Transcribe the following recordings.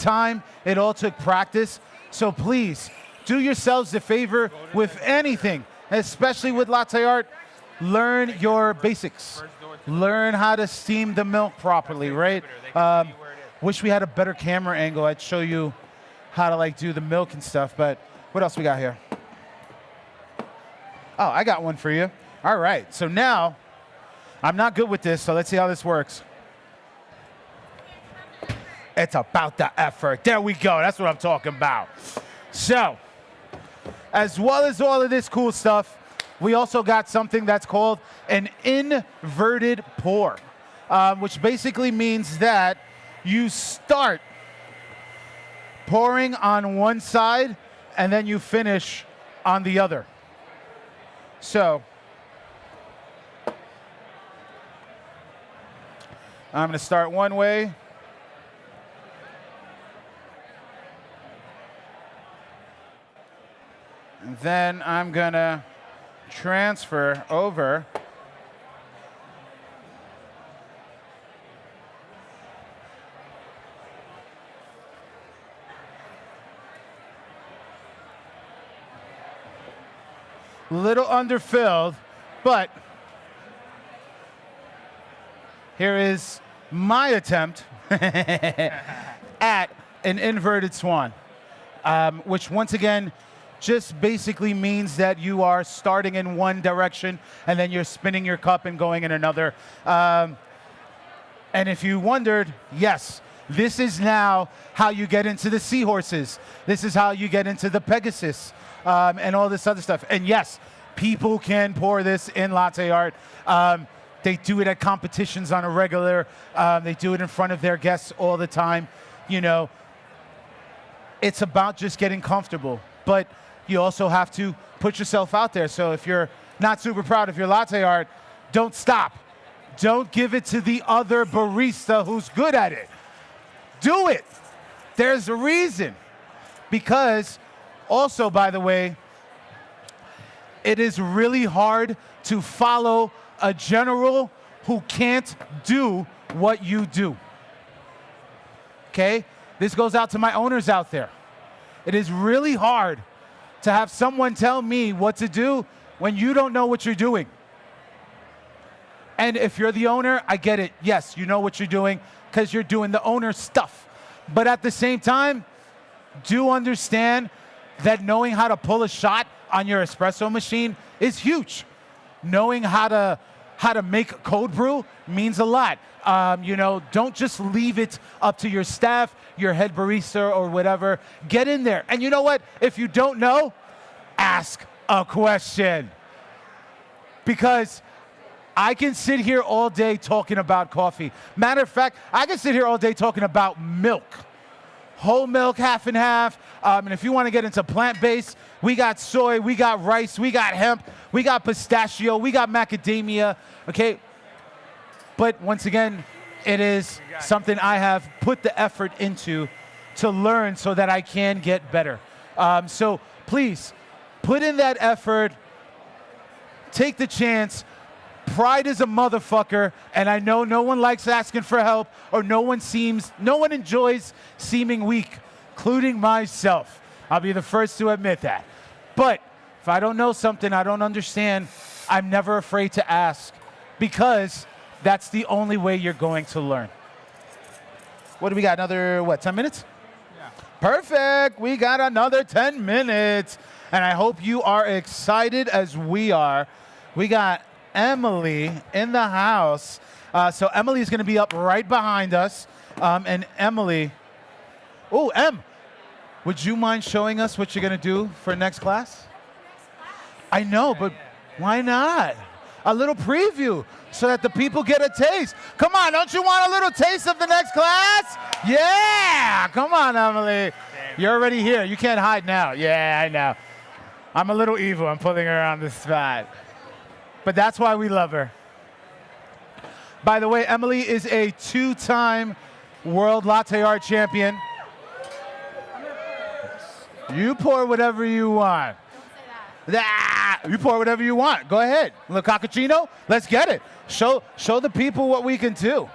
time. It all took practice. So please, do yourselves a favor with anything, especially with latte art. Learn your basics. Learn how to steam the milk properly, right? Wish we had a better camera angle. I'd show you how to like do the milk and stuff, but what else we got here? Oh, I got one for you. All right, so now, I'm not good with this, so let's see how this works. It's about the effort. There we go, that's what I'm talking about. So, as well as all of this cool stuff, we also got something that's called an inverted pour, which basically means that you start pouring on one side and then you finish on the other. So, I'm going to start one way. And then I'm going to transfer over. Little underfilled, but here is my attempt at an inverted swan, which once again just basically means that you are starting in one direction and then you're spinning your cup and going in another. And if you wondered, yes, this is now how you get into the Seahorses. This is how you get into the Pegasus and all this other stuff. And yes, people can pour this in latte art. They do it at competitions on a regular. They do it in front of their guests all the time. You know, it's about just getting comfortable. But you also have to put yourself out there. So if you're not super proud of your latte art, don't stop. Don't give it to the other barista who's good at it. Do it. There's a reason. Because also, by the way, it is really hard to follow a general who can't do what you do. Okay? This goes out to my owners out there. It is really hard to have someone tell me what to do when you don't know what you're doing. And if you're the owner, I get it. Yes, you know what you're doing because you're doing the owner stuff. But at the same time, do understand that knowing how to pull a shot on your espresso machine is huge. Knowing how to make cold brew means a lot. You know, don't just leave it up to your staff, your head barista or whatever. Get in there. And you know what? If you don't know, ask a question. Because I can sit here all day talking about coffee. Matter of fact, I can sit here all day talking about milk. Whole milk, half and half. And if you want to get into plant-based, we got soy, we got rice, we got hemp, we got pistachio, we got macadamia, okay? But once again, it is something I have put the effort into to learn so that I can get better. So please, put in that effort, take the chance. Pride is a motherfucker, and I know no one likes asking for help, or no one enjoys seeming weak, including myself. I'll be the first to admit that. But if I don't know something, I don't understand, I'm never afraid to ask, because that's the only way you're going to learn. What do we got? Another, 10 minutes? Yeah. Perfect. We got another 10 minutes. And I hope you are excited as we are. We got Emily in the house. So Emily is going to be up right behind us. And Emily, would you mind showing us what you're going to do for next class? I know, but why not? A little preview so that the people get a taste. Come on, don't you want a little taste of the next class? Yeah, come on, Emily. You're already here. You can't hide now. Yeah, I know. I'm a little evil. I'm pulling her on the spot. But that's why we love her. By the way, Emily is a 2-time world latte art champion. You pour whatever you want. Don't say that. You pour whatever you want. Go ahead. Le cappuccino, let's get it. Show the people what we can do.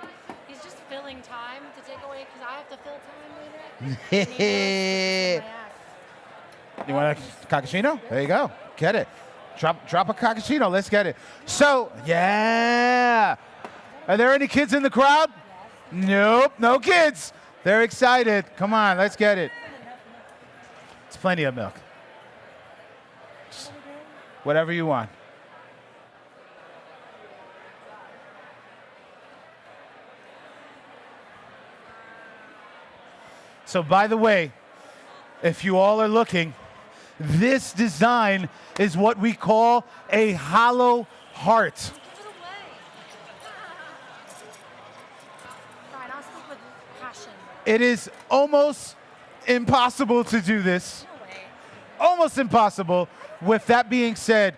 He's just filling time to take away because I have to fill time later. You want a cappuccino? There you go. Get it. Drop a cappuccino. Let's get it. So, yeah. Are there any kids in the crowd? Nope, no kids. They're excited. Come on, let's get it. It's plenty of milk. Just whatever you want. So by the way, if you all are looking, this design is what we call a hollow heart. It is almost impossible to do this. No way. Almost impossible. With that being said,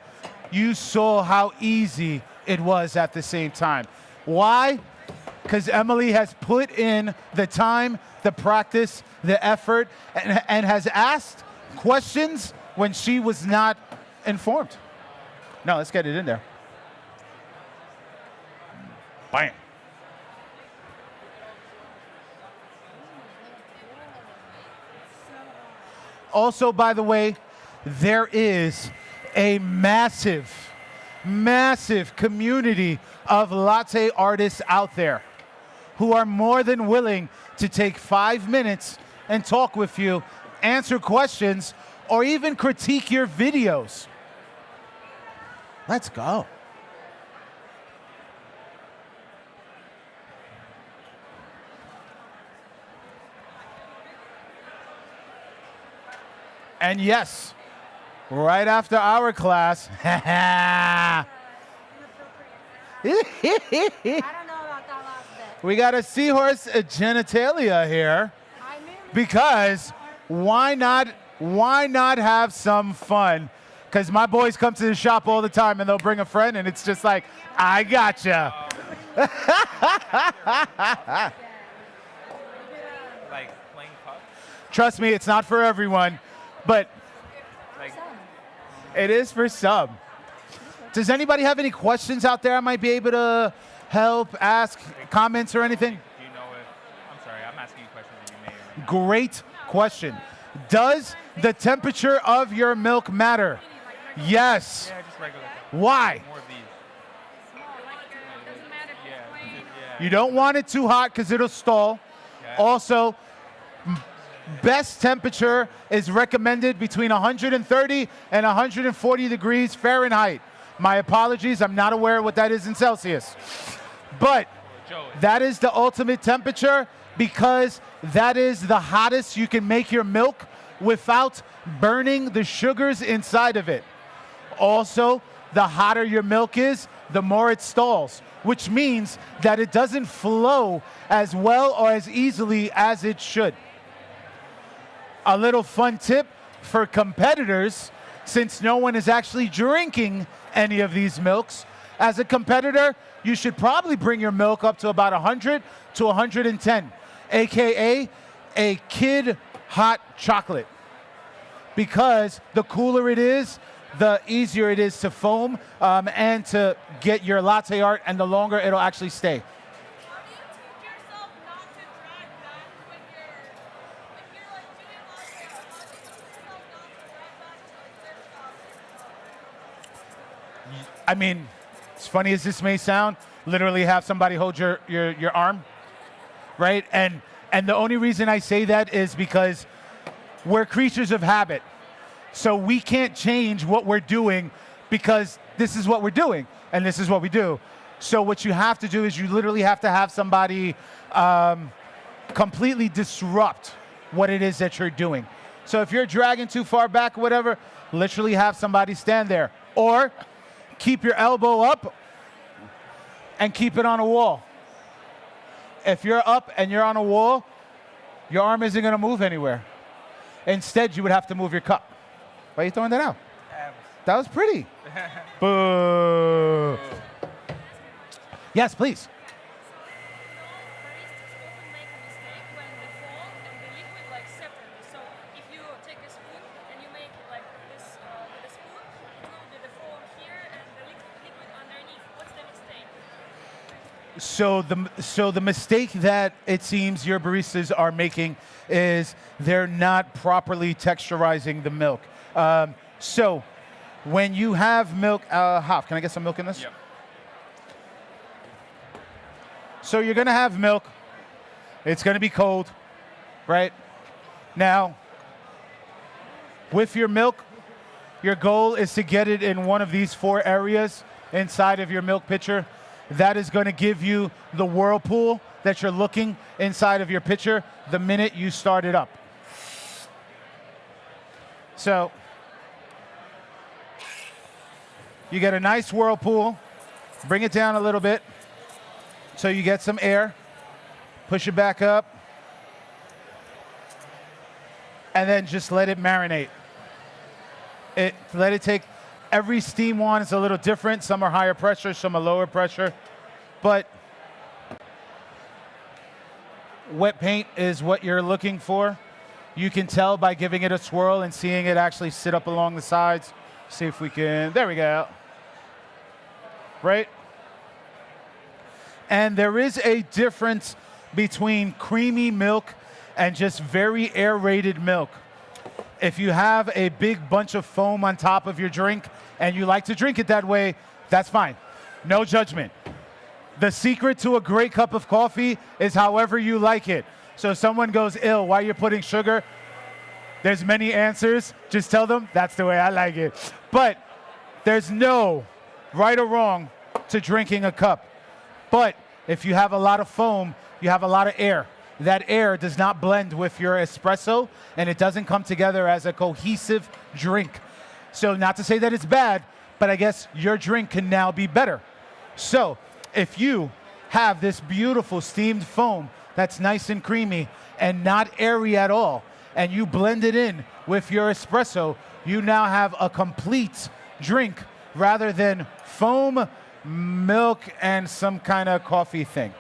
you saw how easy it was at the same time. Why? Because Emily has put in the time, the practice, the effort, and has asked questions when she was not informed. No, let's get it in there. Bam. Also, by the way, there is a massive, massive community of latte artists out there who are more than willing to take 5 minutes and talk with you, answer questions, or even critique your videos. Let's go. And yes, right after our class, I don't know about that last bit. we got a seahorse genitalia here I knew. because why not have some fun? Because my boys come to the shop all the time and they'll bring a friend and it's just like, I gotcha. Like playing puck? Trust me, it's not for everyone, but Like, it is for some. Does anybody have any questions out there I might be able to help, ask, comments or anything? do you know if, I'm sorry, I'm asking you questions that you may or may not. Great question. Does the temperature of your milk matter? Yes. Yeah, just regular. Why? More of these. Yeah. You don't want it too hot because it'll stall. Okay. Also, best temperature is recommended between 130 and 140 degrees Fahrenheit. My apologies, I'm not aware of what that is in Celsius. But that is the ultimate temperature because that is the hottest you can make your milk without burning the sugars inside of it. Also, the hotter your milk is, the more it stalls, which means that it doesn't flow as well or as easily as it should. A little fun tip for competitors, since no one is actually drinking any of these milks, as a competitor, you should probably bring your milk up to about 100 to 110, AKA a kid hot chocolate. Because the cooler it is, the easier it is to foam and to get your latte art, and the longer it'll actually stay. How do you teach yourself not to drag back when you're like doing latte? How do you teach yourself not to drag back to like I mean, as funny as this may sound, literally have somebody hold your arm, right? And the only reason I say that is because we're creatures of habit. So we can't change what we're doing because this is what we're doing and this is what we do. So what you have to do is you literally have to have somebody completely disrupt what it is that you're doing. So if you're dragging too far back or whatever, literally have somebody stand there. Or keep your elbow up and keep it on a wall. If you're up and you're on a wall, your arm isn't going to move anywhere. Instead, you would have to move your cup. Why are you throwing that out? That was pretty. Boo. Yes, please. baristas often make a mistake when the foam and the liquid like separately. So if you take a spoon and you make it like this with a spoon, it will be the foam here and the liquid underneath. What's the mistake? So the mistake that it seems your baristas are making is they're not properly texturizing the milk. So when you have milk, Hoff, can I get some milk in this? Yep. So you're gonna have milk. It's gonna be cold, right? Now, with your milk, your goal is to get it in one of these 4 areas inside of your milk pitcher. That is going to give you the whirlpool that you're looking inside of your pitcher the minute you start it up. So you get a nice whirlpool. Bring it down a little bit so you get some air. Push it back up. And then just let it marinate. Let it take. Every steam wand is a little different. Some are higher pressure, some are lower pressure. But wet paint is what you're looking for. You can tell by giving it a swirl and seeing it actually sit up along the sides. See if we can, there we go. Right? And there is a difference between creamy milk and just very aerated milk. If you have a big bunch of foam on top of your drink and you like to drink it that way, that's fine. No judgment. The secret to a great cup of coffee is however you like it. So if someone goes ill while you're putting sugar, there's many answers. Just tell them, that's the way I like it. But there's no right or wrong to drinking a cup. But if you have a lot of foam, you have a lot of air. That air does not blend with your espresso, and it doesn't come together as a cohesive drink. So not to say that it's bad, but I guess your drink can now be better. So if you have this beautiful steamed foam that's nice and creamy and not airy at all, and you blend it in with your espresso, you now have a complete drink rather than foam, milk, and some kind of coffee thing.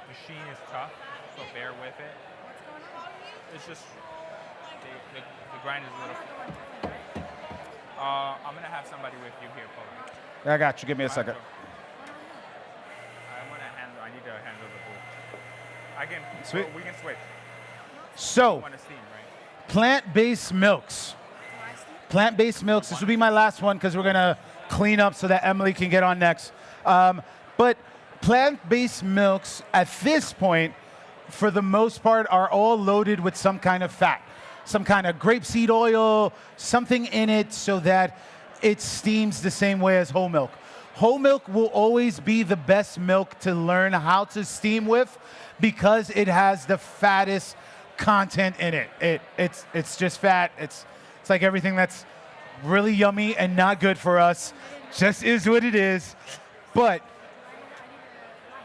Machine is tough, so bear with it. It's just the grind is a little. I'm gonna have somebody with you here, Paul. I got you. Give me a second. I need to handle the booth. I can. Sweet. We can switch. So, You want to steam, right? plant-based milks. Plant-based milks. This will be my last one because we're gonna clean up so that Emily can get on next. But plant-based milks at this point, for the most part, are all loaded with some kind of fat, some kind of grapeseed oil, something in it so that it steams the same way as whole milk. Whole milk will always be the best milk to learn how to steam with because it has the fattest content in it. It's just fat. It's like everything that's really yummy and not good for us. Just is what it is. But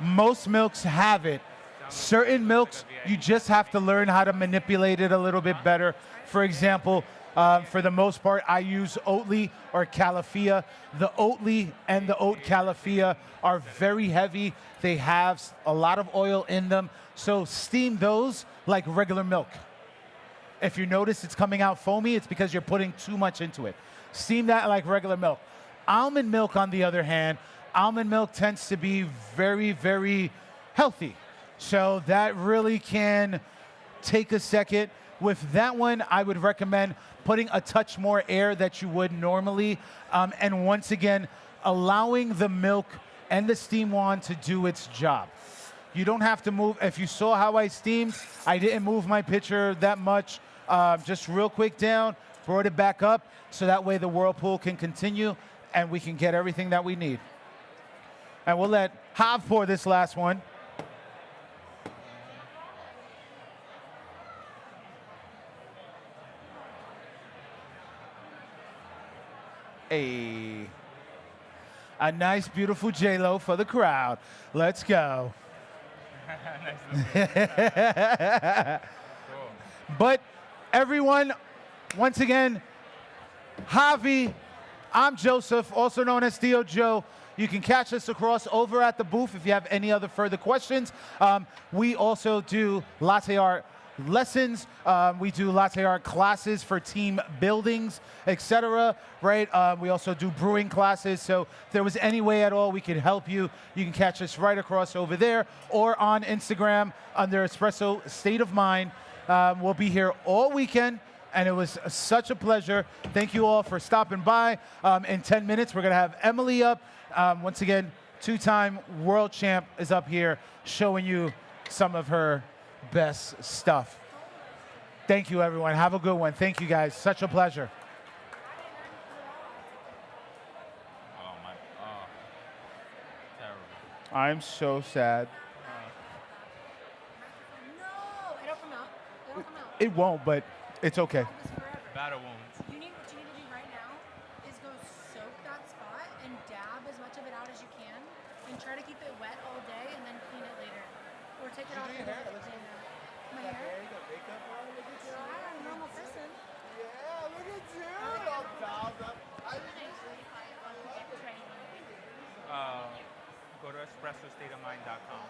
most milks have it. Certain milks, you just have to learn how to manipulate it a little bit better. For example, for the most part, I use Oatly or Califia. The Oatly and the Oat Califia are very heavy. They have a lot of oil in them. So steam those like regular milk. If you notice it's coming out foamy, it's because you're putting too much into it. Steam that like regular milk. Almond milk, on the other hand, almond milk tends to be very, very healthy. So that really can take a second. With that one, I would recommend putting a touch more air that you would normally. And once again, allowing the milk and the steam wand to do its job. You don't have to move. If you saw how I steamed, I didn't move my pitcher that much. Just real quick down, brought it back up, so that way the whirlpool can continue and we can get everything that we need. And we'll let Jav pour this last one. A nice, beautiful J-Lo for the crowd. Let's go. Cool. But everyone, once again, Javi, I'm Joseph, also known as Theo Joe. You can catch us across over at the booth if you have any other further questions. We also do latte art lessons. We do latte art classes for team buildings, etc. Right? We also do brewing classes. So if there was any way at all we could help you, you can catch us right across over there or on Instagram under Espresso State of Mind. We'll be here all weekend, and it was such a pleasure. Thank you all for stopping by. In 10 minutes, we're going to have Emily up. Once again, two-time world champ is up here showing you some of her best stuff. Thank you, everyone. Have a good one. Thank you, guys. Such a pleasure. Oh my. Oh. Terrible. I'm so sad. No, it'll come out. It'll come out. It won't, but it's okay. This forever. Battle wounds. What you need to do right now is go soak that spot and dab as much of it out as you can, and try to keep it wet all day, and then clean it later, or take it off. do your hair? It looks My hair. You got makeup on? Look at you. I'm a normal person. Yeah, look at you. All dolled up. Go to espressostateofmind.com.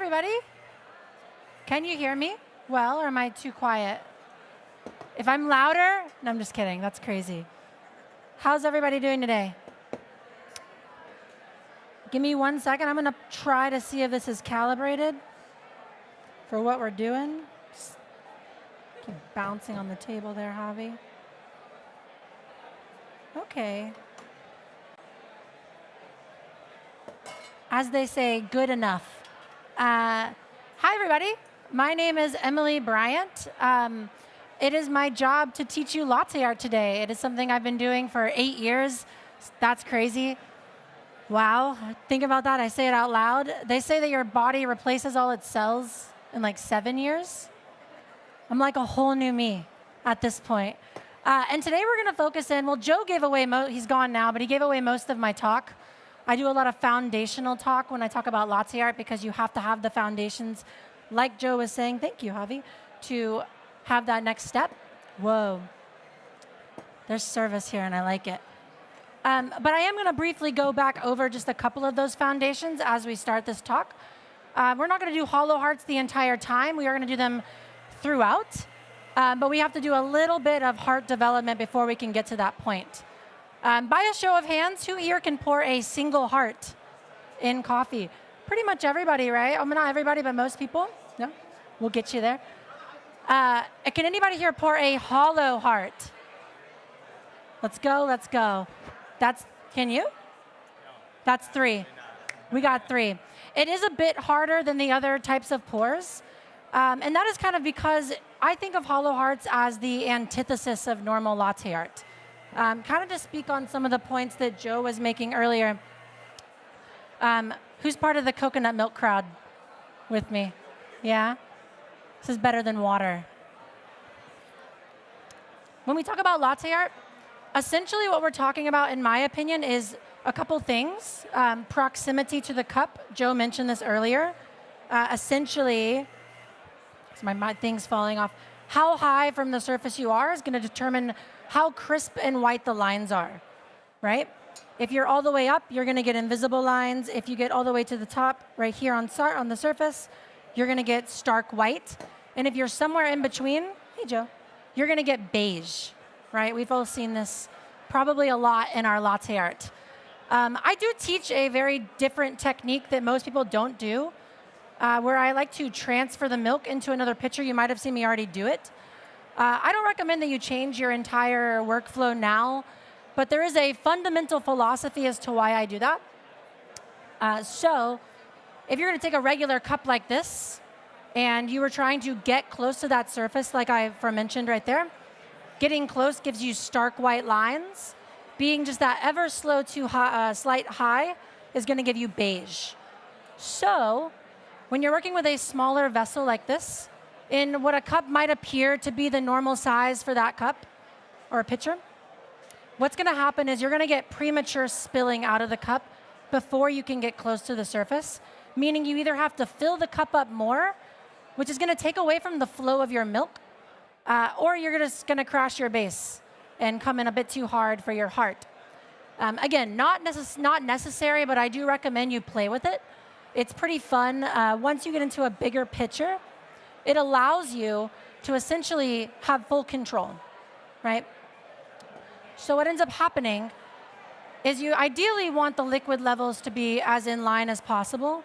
everybody. Can you hear me well, or am I too quiet? If I'm louder, no, I'm just kidding. That's crazy. How's everybody doing today? Give me 1 second. I'm going to try to see if this is calibrated for what we're doing. Just keep bouncing on the table there, Javi. Okay. As they say, good enough. Hi, everybody. My name is Emily Bryant. It is my job to teach you latte art today. It is something I've been doing for 8 years. That's crazy. Wow, think about that. I say it out loud. They say that your body replaces all its cells in like 7 years. I'm like a whole new me at this point. And today we're going to focus in, well, Joe gave away, he's gone now, but he gave away most of my talk. I do a lot of foundational talk when I talk about latte art because you have to have the foundations, like Joe was saying, thank you, Javi, to have that next step. Whoa. There's service here, and I like it. But I am going to briefly go back over just a couple of those foundations as we start this talk. We're not going to do hollow hearts the entire time. We are going to do them throughout. But we have to do a little bit of heart development before we can get to that point. By a show of hands, who here can pour a single heart in coffee? Pretty much everybody, right? I mean, not everybody, but most people. No? We'll get you there. Can anybody here pour a hollow heart? Let's go, let's go. Can you? That's 3. We got 3. It is a bit harder than the other types of pours. And that is kind of because I think of hollow hearts as the antithesis of normal latte art. Kind of to speak on some of the points that Joe was making earlier. Who's part of the coconut milk crowd with me? Yeah? This is better than water. When we talk about latte art, essentially what we're talking about, in my opinion, is a couple things. Proximity to the cup. Joe mentioned this earlier. Essentially, my thing's falling off. How high from the surface you are is going to determine how crisp and white the lines are, right? If you're all the way up, you're going to get invisible lines. If you get all the way to the top, right here on the surface, you're going to get stark white. And if you're somewhere in between, hey, Joe, you're going to get beige, right? We've all seen this probably a lot in our latte art. I do teach a very different technique that most people don't do, where I like to transfer the milk into another pitcher. You might have seen me already do it. I don't recommend that you change your entire workflow now, but there is a fundamental philosophy as to why I do that. So if you're going to take a regular cup like this, and you were trying to get close to that surface, like I mentioned right there, getting close gives you stark white lines. Being just that ever slow to slight high is going to give you beige. So when you're working with a smaller vessel like this, in what a cup might appear to be the normal size for that cup or a pitcher, what's going to happen is you're going to get premature spilling out of the cup before you can get close to the surface, meaning you either have to fill the cup up more, which is going to take away from the flow of your milk, or you're just going to crash your base and come in a bit too hard for your heart. Again, not necessary, but I do recommend you play with it. It's pretty fun. Once you get into a bigger pitcher, it allows you to essentially have full control, right? So what ends up happening is you ideally want the liquid levels to be as in line as possible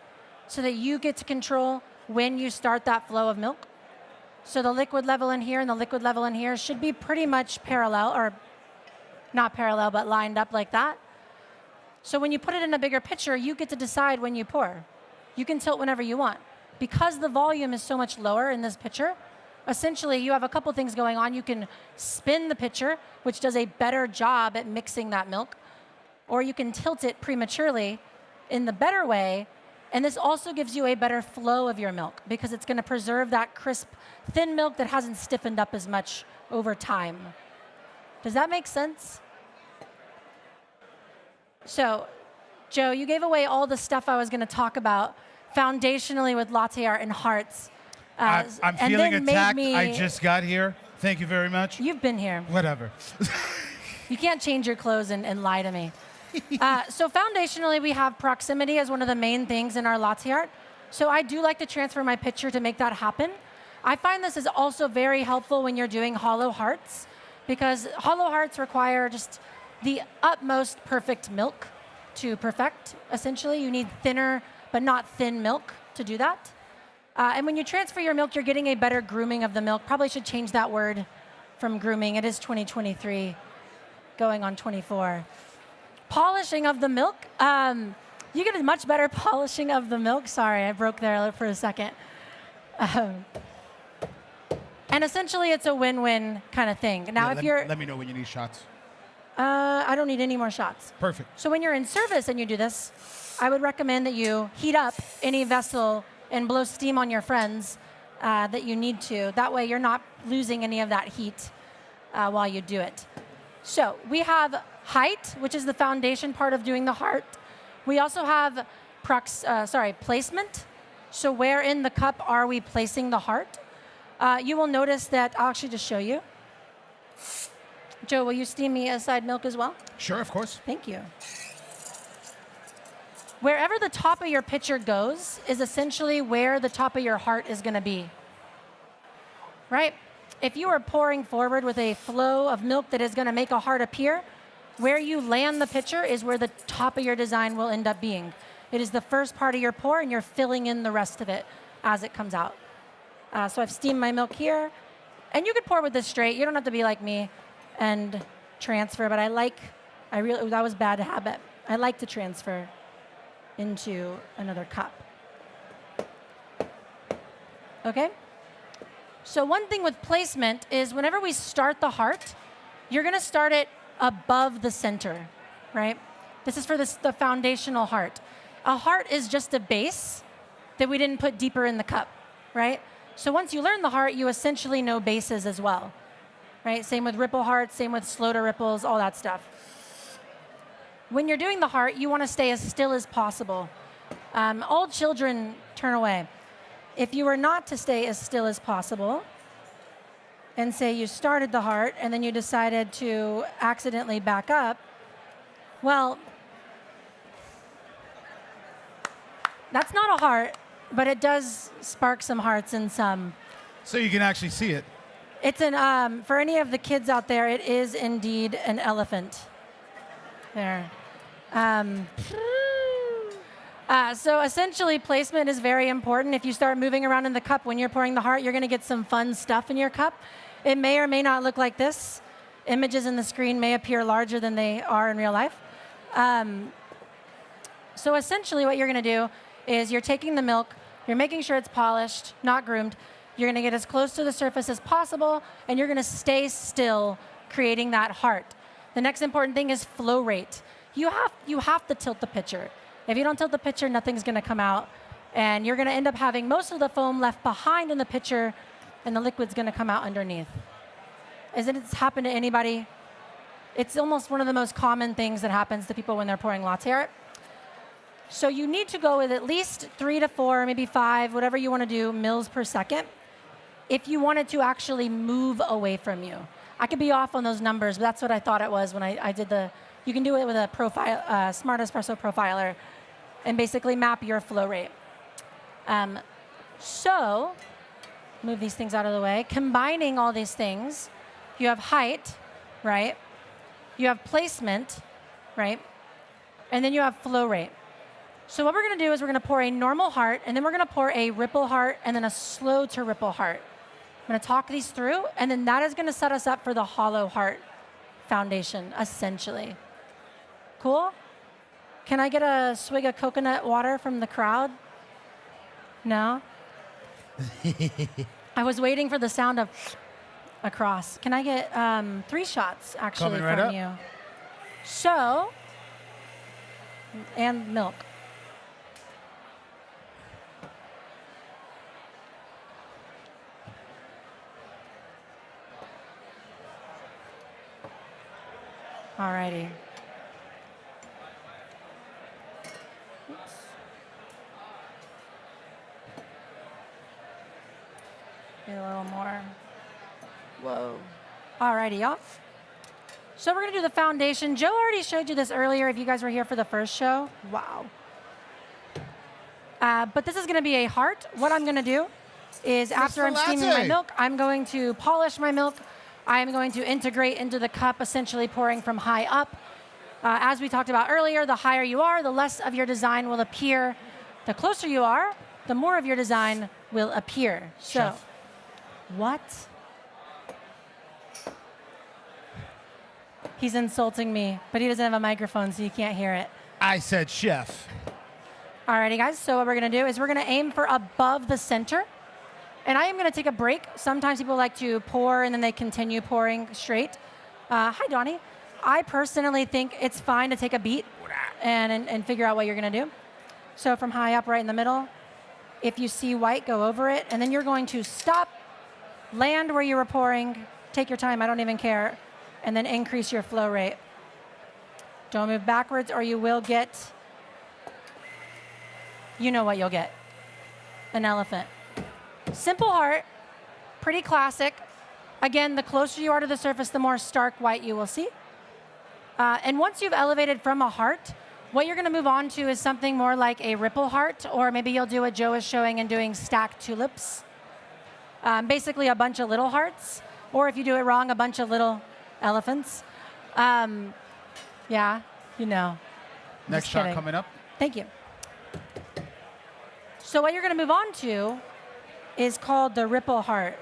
so that you get to control when you start that flow of milk. So the liquid level in here and the liquid level in here should be pretty much parallel, or not parallel, but lined up like that. So when you put it in a bigger pitcher, you get to decide when you pour. You can tilt whenever you want. Because the volume is so much lower in this pitcher, essentially you have a couple things going on. You can spin the pitcher, which does a better job at mixing that milk, or you can tilt it prematurely in the better way. And this also gives you a better flow of your milk because it's going to preserve that crisp, thin milk that hasn't stiffened up as much over time. Does that make sense? So, Joe, you gave away all the stuff I was going to talk about foundationally with latte art and hearts. I'm feeling attacked. I just got here. Thank you very much. You've been here. Whatever. You can't change your clothes and lie to me. So foundationally, we have proximity as one of the main things in our latte art. So I do like to transfer my pitcher to make that happen. I find this is also very helpful when you're doing hollow hearts, because hollow hearts require just the utmost perfect milk to perfect. Essentially, you need thinner but not thin milk to do that. And when you transfer your milk, you're getting a better grooming of the milk. Probably should change that word from grooming. It is 2023, going on 24. Polishing of the milk. You get a much better polishing of the milk. Sorry, I broke there for a second. And essentially, it's a win-win kind of thing. Now, if you're... Let me know when you need shots. I don't need any more shots. Perfect. So when you're in service and you do this, I would recommend that you heat up any vessel and blow steam on your friends that you need to. That way you're not losing any of that heat while you do it. So we have height, which is the foundation part of doing the heart. We also have placement. So where in the cup are we placing the heart? You will notice that, I'll actually just show you. Joe, will you steam me a side milk as well? Sure, of course. Thank you. Wherever the top of your pitcher goes is essentially where the top of your heart is going to be. Right? If you are pouring forward with a flow of milk that is going to make a heart appear, where you land the pitcher is where the top of your design will end up being. It is the first part of your pour, and you're filling in the rest of it as it comes out. So I've steamed my milk here. And you could pour with this straight. You don't have to be like me and transfer, but that was bad habit. I like to transfer into another cup. Okay? So one thing with placement is whenever we start the heart, you're going to start it above the center, right? This is for the foundational heart. A heart is just a base that we didn't put deeper in the cup, right? So once you learn the heart, you essentially know bases as well, right? Same with ripple hearts, same with slow to ripples, all that stuff. When you're doing the heart, you want to stay as still as possible. All children turn away. If you were not to stay as still as possible, and say you started the heart and then you decided to accidentally back up, well, that's not a heart, but it does spark some hearts and some. So you can actually see it. It's for any of the kids out there, it is indeed an elephant. There. So essentially, placement is very important. If you start moving around in the cup when you're pouring the heart, you're going to get some fun stuff in your cup. It may or may not look like this. Images in the screen may appear larger than they are in real life. So essentially, what you're going to do is you're taking the milk, you're making sure it's polished, not groomed. You're going to get as close to the surface as possible, and you're going to stay still, creating that heart. The next important thing is flow rate. You have to tilt the pitcher. If you don't tilt the pitcher, nothing's going to come out, and you're going to end up having most of the foam left behind in the pitcher, and the liquid's going to come out underneath. Isn't it happened to anybody? It's almost one of the most common things that happens to people when they're pouring latte art. So you need to go with at least 3 to 4, maybe 5, whatever you want to do, mils per second, if you want it to actually move away from you. I could be off on those numbers, but that's what I thought it was when I did the. You can do it with a Smart Espresso profiler and basically map your flow rate. So move these things out of the way. Combining all these things, you have height, right? You have placement, right? And then you have flow rate. So what we're going to do is we're going to pour a normal heart, and then we're going to pour a ripple heart, and then a slow to ripple heart. I'm going to talk these through, and then that is going to set us up for the hollow heart foundation, essentially. Cool? Can I get a swig of coconut water from the crowd? No? I was waiting for the sound of across. Can I get 3 shots, actually, Coming right from up. you? So, and milk. Alrighty. Oops. Get a little more. Whoa. Alrighty, y'all. So we're going to do the foundation. Joe already showed you this earlier if you guys were here for the first show. Wow. But this is going to be a heart. What I'm going to do is after I'm steaming my Latte. milk, I'm going to polish my milk. I'm going to integrate into the cup, essentially pouring from high up. As we talked about earlier, the higher you are, the less of your design will appear. The closer you are, the more of your design will appear. So, Chef. what? He's insulting me, but he doesn't have a microphone, so you can't hear it. I said chef. Alrighty, guys, so what we're gonna do is we're gonna aim for above the center. And I am gonna take a break. Sometimes people like to pour and then they continue pouring straight. Hi, Donnie. I personally think it's fine to take a beat and figure out what you're gonna do. So from high up, right in the middle, if you see white, go over it, and then you're going to stop, land where you were pouring, take your time, I don't even care, and then increase your flow rate. Don't move backwards or you will get, you know what you'll get, an elephant. Simple heart, pretty classic. Again, the closer you are to the surface, the more stark white you will see. And once you've elevated from a heart, what you're gonna move on to is something more like a ripple heart, or maybe you'll do what Joe is showing and doing stacked tulips. Basically a bunch of little hearts, or if you do it wrong, a bunch of little elephants. Yeah, you know. Next Just shot kidding. coming up. Thank you. So what you're gonna move on to is called the ripple heart.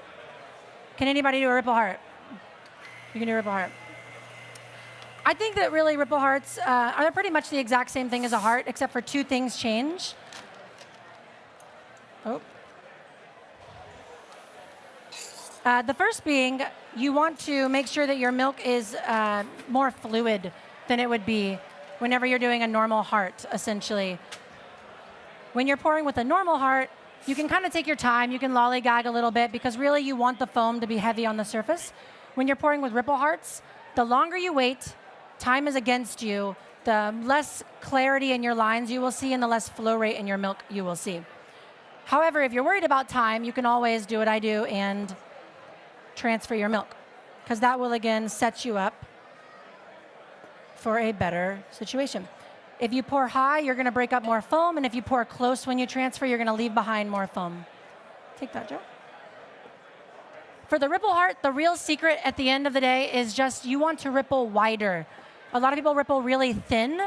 Can anybody do a ripple heart? You can do a ripple heart. I think that really ripple hearts are pretty much the exact same thing as a heart, except for two things change. Oh. The first being, you want to make sure that your milk is more fluid than it would be whenever you're doing a normal heart, essentially. When you're pouring with a normal heart, you can kind of take your time, you can lollygag a little bit, because really you want the foam to be heavy on the surface. When you're pouring with ripple hearts, the longer you wait, time is against you, the less clarity in your lines you will see and the less flow rate in your milk you will see. However, if you're worried about time, you can always do what I do and transfer your milk, because that will again set you up for a better situation. If you pour high, you're gonna break up more foam, and if you pour close when you transfer, you're gonna leave behind more foam. Take that, Joe. For the ripple heart, the real secret at the end of the day is just you want to ripple wider. A lot of people ripple really thin,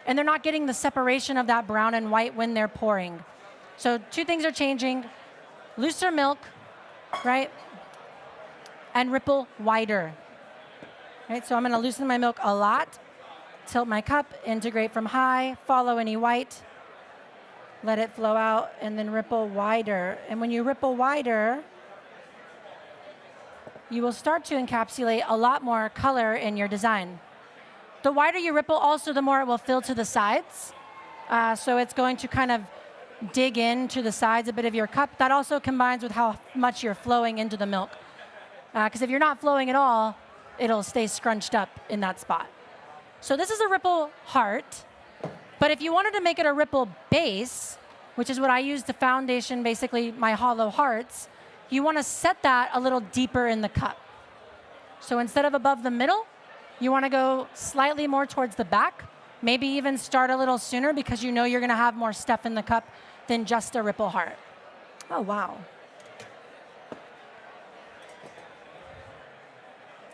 and they're not getting the separation of that brown and white when they're pouring. So two things are changing. Looser milk, right? And ripple wider. Right, so I'm gonna loosen my milk a lot, tilt my cup, integrate from high, follow any white, let it flow out, and then ripple wider. And when you ripple wider, you will start to encapsulate a lot more color in your design. The wider you ripple, also the more it will fill to the sides. So it's going to kind of dig into the sides a bit of your cup. That also combines with how much you're flowing into the milk. Because if you're not flowing at all, it'll stay scrunched up in that spot. So this is a ripple heart, but if you wanted to make it a ripple base, which is what I use to foundation basically my hollow hearts, you want to set that a little deeper in the cup. So instead of above the middle, you want to go slightly more towards the back, maybe even start a little sooner because you know you're going to have more stuff in the cup than just a ripple heart. Oh, wow.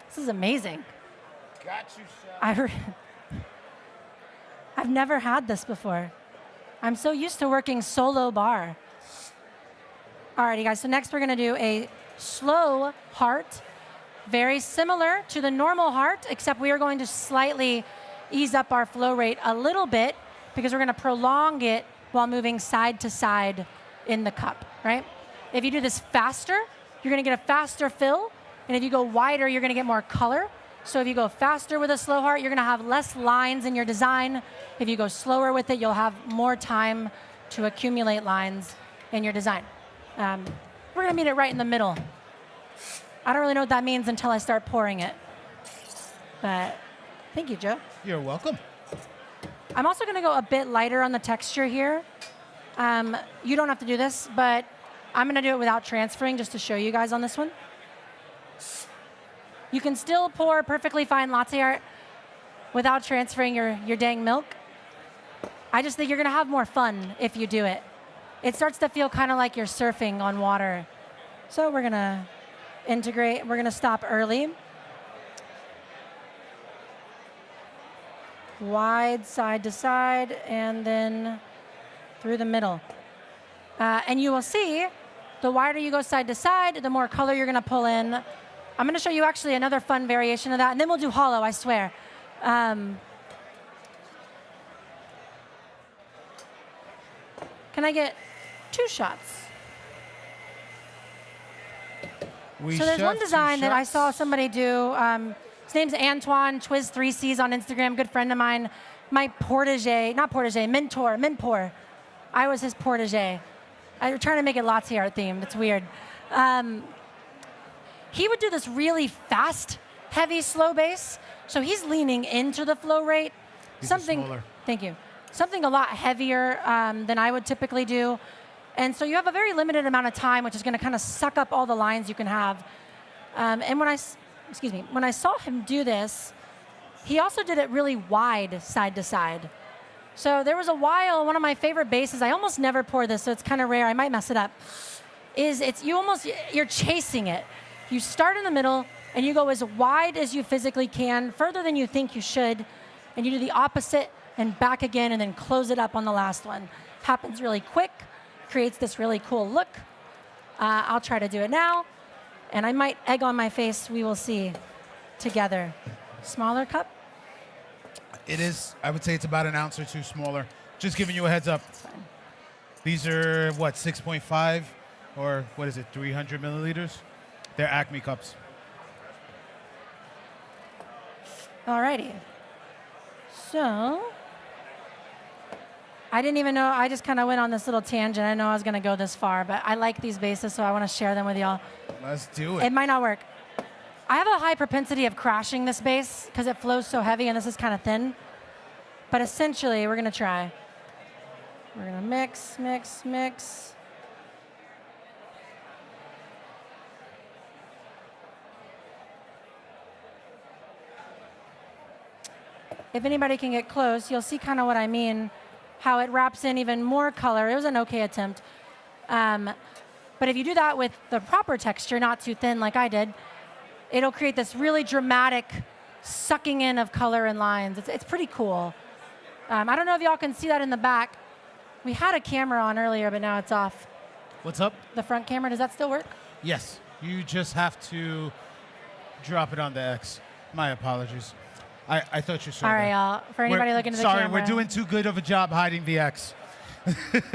This is amazing. Got you, chef. I've never had this before. I'm so used to working solo bar. Alrighty, guys, so next we're gonna do a slow heart, very similar to the normal heart, except we are going to slightly ease up our flow rate a little bit because we're gonna prolong it while moving side to side in the cup, right? If you do this faster, you're gonna get a faster fill, and if you go wider, you're gonna get more color. So if you go faster with a slow heart, you're gonna have less lines in your design. If you go slower with it, you'll have more time to accumulate lines in your design. We're gonna meet it right in the middle. I don't really know what that means until I start pouring it. But thank you, Joe. You're welcome. I'm also gonna go a bit lighter on the texture here. You don't have to do this, but I'm gonna do it without transferring just to show you guys on this one. You can still pour perfectly fine latte art without transferring your dang milk. I just think you're gonna have more fun if you do it. it starts to feel kind of like you're surfing on water. So we're gonna integrate, we're gonna stop early. Wide side to side, and then through the middle. And you will see, the wider you go side to side, the more color you're gonna pull in. I'm gonna show you actually another fun variation of that, and then we'll do hollow, I swear. Can I get 2 shots? So there's one design that I saw somebody do. His name's Antoine, Twiz 3Cs on Instagram, good friend of mine. My mentor. I was his protege. I'm trying to make it latte art themed. It's weird. He would do this really fast, heavy, slow bass. So he's leaning into the flow rate. These are smaller. Thank you. Something a lot heavier than I would typically do. And so you have a very limited amount of time, which is going to kind of suck up all the lines you can have. And when I saw him do this, he also did it really wide side to side. So there was a while, one of my favorite basses, I almost never pour this, so it's kind of rare, I might mess it up, you're chasing it. You start in the middle, and you go as wide as you physically can, further than you think you should, and you do the opposite and back again, and then close it up on the last one. Happens really quick, creates this really cool look. I'll try to do it now, and I might egg on my face, we will see together. Smaller cup? It is, I would say it's about an ounce or 2 smaller. Just giving you a heads up. Fine. These are, what, 6.5 or what is it, 300 milliliters? They're Acme cups. Alrighty. So, I didn't even know, I just kind of went on this little tangent. I know I was going to go this far, but I like these bases, so I want to share them with y'all. Let's do it. It might not work. I have a high propensity of crashing this bass because it flows so heavy and this is kind of thin. But essentially, we're going to try. We're going to mix, mix, mix. If anybody can get close, you'll see kind of what I mean, how it wraps in even more color. It was an okay attempt. But if you do that with the proper texture, not too thin like I did, it'll create this really dramatic sucking in of color and lines. It's pretty cool. I don't know if y'all can see that in the back. We had a camera on earlier, but now it's off. What's up? The front camera, does that still work? Yes, you just have to drop it on the X. My apologies. I thought you saw All right, that. y'all. For anybody looking at the sorry, camera. we're doing too good of a job hiding the X.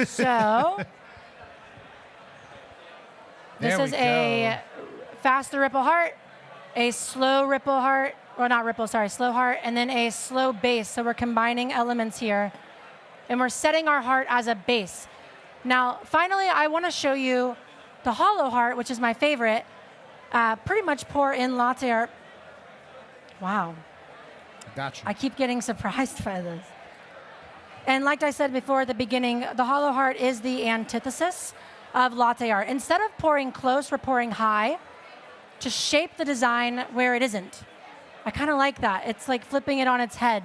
So, this There we is a faster ripple heart, a slow ripple heart, or not ripple, sorry, slow heart, and then a slow bass. So we're combining elements here, and we're setting our heart as a bass. Now, finally, I want to show you the hollow heart, which is my favorite. Pretty much pour in latte art. Wow. Gotcha. I keep getting surprised by this. And like I said before at the beginning, the hollow heart is the antithesis of latte art. Instead of pouring close, we're pouring high to shape the design where it isn't. I kind of like that. It's like flipping it on its head.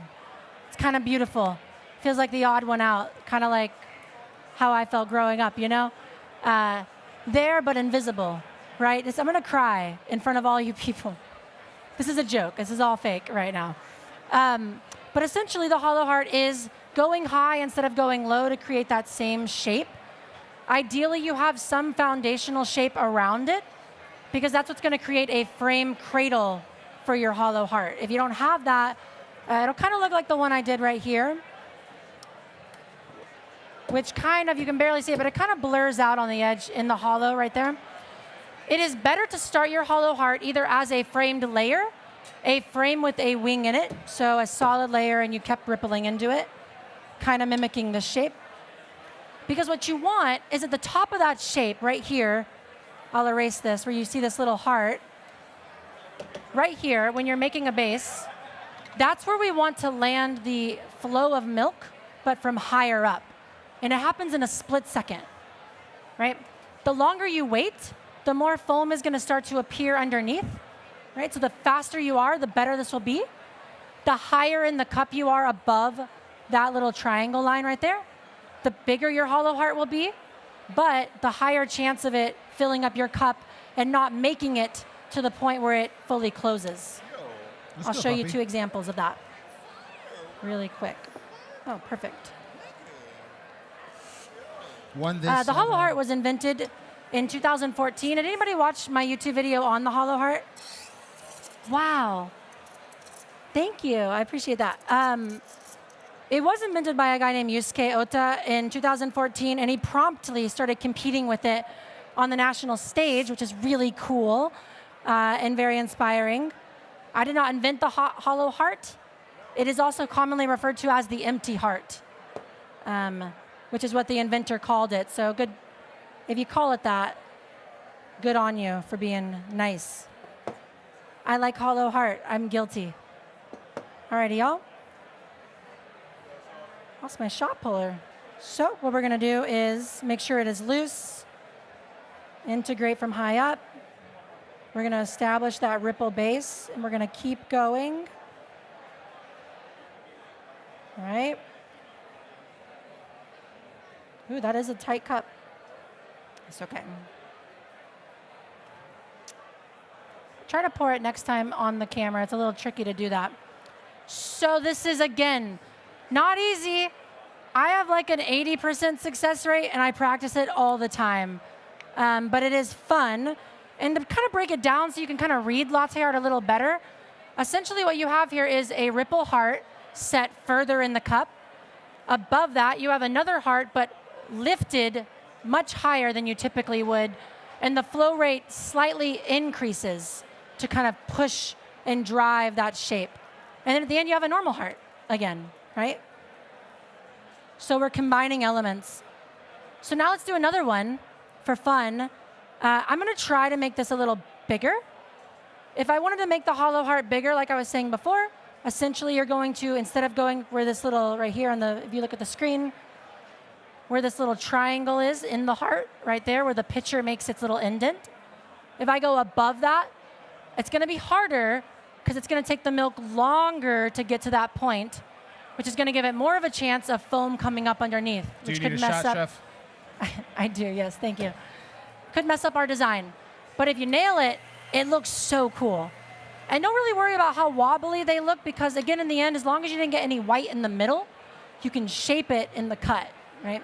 It's kind of beautiful. Feels like the odd one out, kind of like how I felt growing up, you know? There, but invisible, right? I'm going to cry in front of all you people. This is a joke. This is all fake right now. But essentially, the hollow heart is going high instead of going low to create that same shape. Ideally, you have some foundational shape around it, because that's what's going to create a frame cradle for your hollow heart. If you don't have that, it'll kind of look like the one I did right here, which kind of, you can barely see it, but it kind of blurs out on the edge in the hollow right there. It is better to start your hollow heart either as a framed layer, a frame with a wing in it, so a solid layer and you kept rippling into it, kind of mimicking this shape. Because what you want is at the top of that shape right here, I'll erase this, where you see this little heart, right here, when you're making a base, that's where we want to land the flow of milk, but from higher up. And it happens in a split second, right? The longer you wait, the more foam is going to start to appear underneath, right? So the faster you are, the better this will be. The higher in the cup you are above that little triangle line right there, the bigger your hollow heart will be. but the higher chance of it filling up your cup and not making it to the point where it fully closes. Let's I'll go, show you puppy. 2 examples of that really quick. Oh, perfect. One this. The hollow heart was invented in 2014. Did anybody watch my YouTube video on the hollow heart? Wow. Thank you. I appreciate that. It was invented by a guy named Yusuke Ota in 2014, and he promptly started competing with it on the national stage, which is really cool and very inspiring. I did not invent the hollow heart. It is also commonly referred to as the empty heart, which is what the inventor called it. So good, if you call it that, good on you for being nice. I like hollow heart. I'm guilty. Alrighty, y'all. That's my shot puller. So what we're gonna do is make sure it is loose, integrate from high up. We're gonna establish that ripple base, and we're gonna keep going. All right. Ooh, that is a tight cup. It's okay. Try to pour it next time on the camera. It's a little tricky to do that. So this is, again, not easy. I have like an 80% success rate, and I practice it all the time. But it is fun. And to kind of break it down so you can kind of read latte art a little better, essentially what you have here is a ripple heart set further in the cup. Above that, you have another heart, but lifted much higher than you typically would. And the flow rate slightly increases to kind of push and drive that shape. And then at the end, you have a normal heart again, right? So we're combining elements. So now let's do another one for fun. I'm going to try to make this a little bigger. If I wanted to make the hollow heart bigger, like I was saying before, essentially you're going to, instead of going where this little, right here on the, if you look at the screen, where this little triangle is in the heart, right there, where the pitcher makes its little indent. If I go above that, it's going to be harder because it's going to take the milk longer to get to that point, which is going to give it more of a chance of foam coming up underneath, Do which you need could a mess shot, up. chef? I do, yes, thank you. Could mess up our design. But if you nail it, it looks so cool. And don't really worry about how wobbly they look because, again, in the end, as long as you didn't get any white in the middle, you can shape it in the cut, right?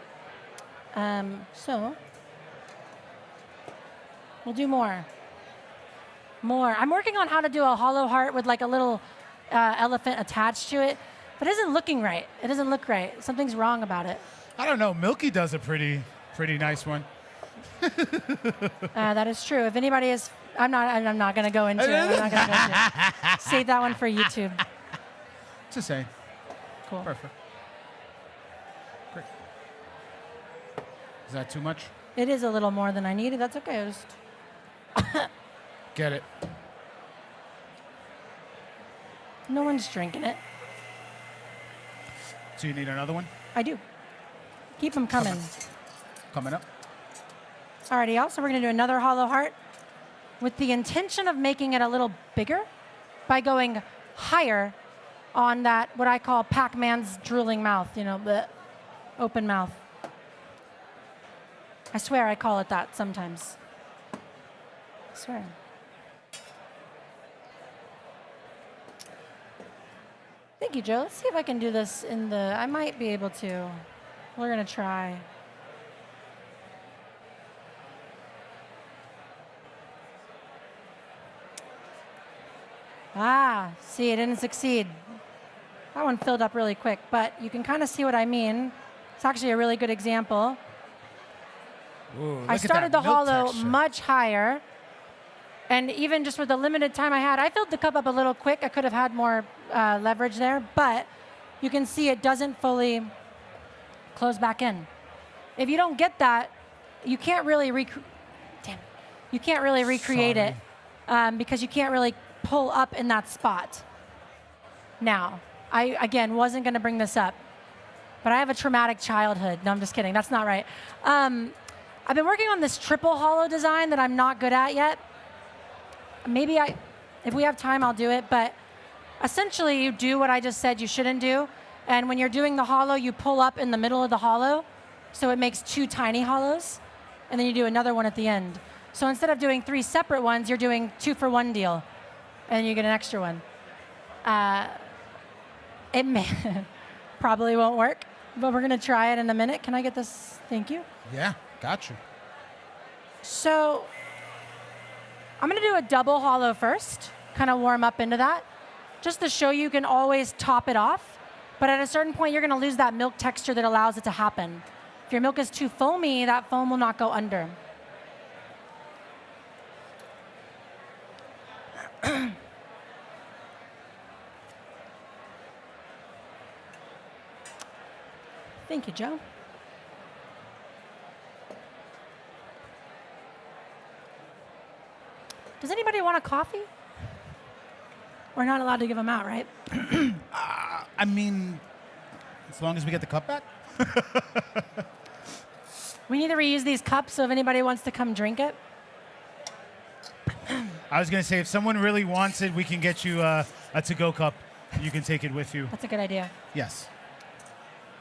So we'll do more. I'm working on how to do a hollow heart with like a little elephant attached to it, but it isn't looking right. It doesn't look right. Something's wrong about it. I don't know. Milky does a pretty nice one. That is true. If anybody is, I'm not going to go into it. I'm not going to go into it. Save that one for YouTube. Just saying. Cool. Perfect. Great. Is that too much? It is a little more than I needed. That's okay. Get it. No one's drinking it. So you need another one? I do. Keep them coming. Coming up. Alrighty, y'all. So we're going to do another hollow heart with the intention of making it a little bigger by going higher on that, what I call Pac-Man's drooling mouth, you know, the open mouth. I swear I call it that sometimes. I swear. Thank you, Joe. Let's see if I can do this in the, I might be able to. We're going to try. See, it didn't succeed. That one filled up really quick, but you can kind of see what I mean. It's actually a really good example. Ooh, I started the hollow much higher, and even just with the limited time I had, I filled the cup up a little quick. I could have had more leverage there, but you can see it doesn't fully close back in. If you don't get that, you can't really recreate it because you can't really pull up in that spot. Now, I, again, wasn't going to bring this up, but I have a traumatic childhood. No, I'm just kidding. That's not right. I've been working on this triple hollow design that I'm not good at yet. Maybe if we have time, I'll do it. But essentially, you do what I just said you shouldn't do. And when you're doing the hollow, you pull up in the middle of the hollow. So it makes two tiny hollows. and then you do another one at the end. So instead of doing 3 separate ones, you're doing 2-for-1 deal, and you get an extra one. It may probably won't work, but we're gonna try it in a minute. Can I get this? Thank you. Yeah, got you. So I'm gonna do a double hollow first, kind of warm up into that, just to show you can always top it off. But at a certain point, you're gonna lose that milk texture that allows it to happen. If your milk is too foamy, that foam will not go under. Thank you, Joe. Does anybody want a coffee? We're not allowed to give them out, right? I mean, as long as we get the cup back. We need to reuse these cups, so if anybody wants to come drink it. I was gonna say, if someone really wants it, we can get you a to-go cup. You can take it with you. That's a good idea. Yes.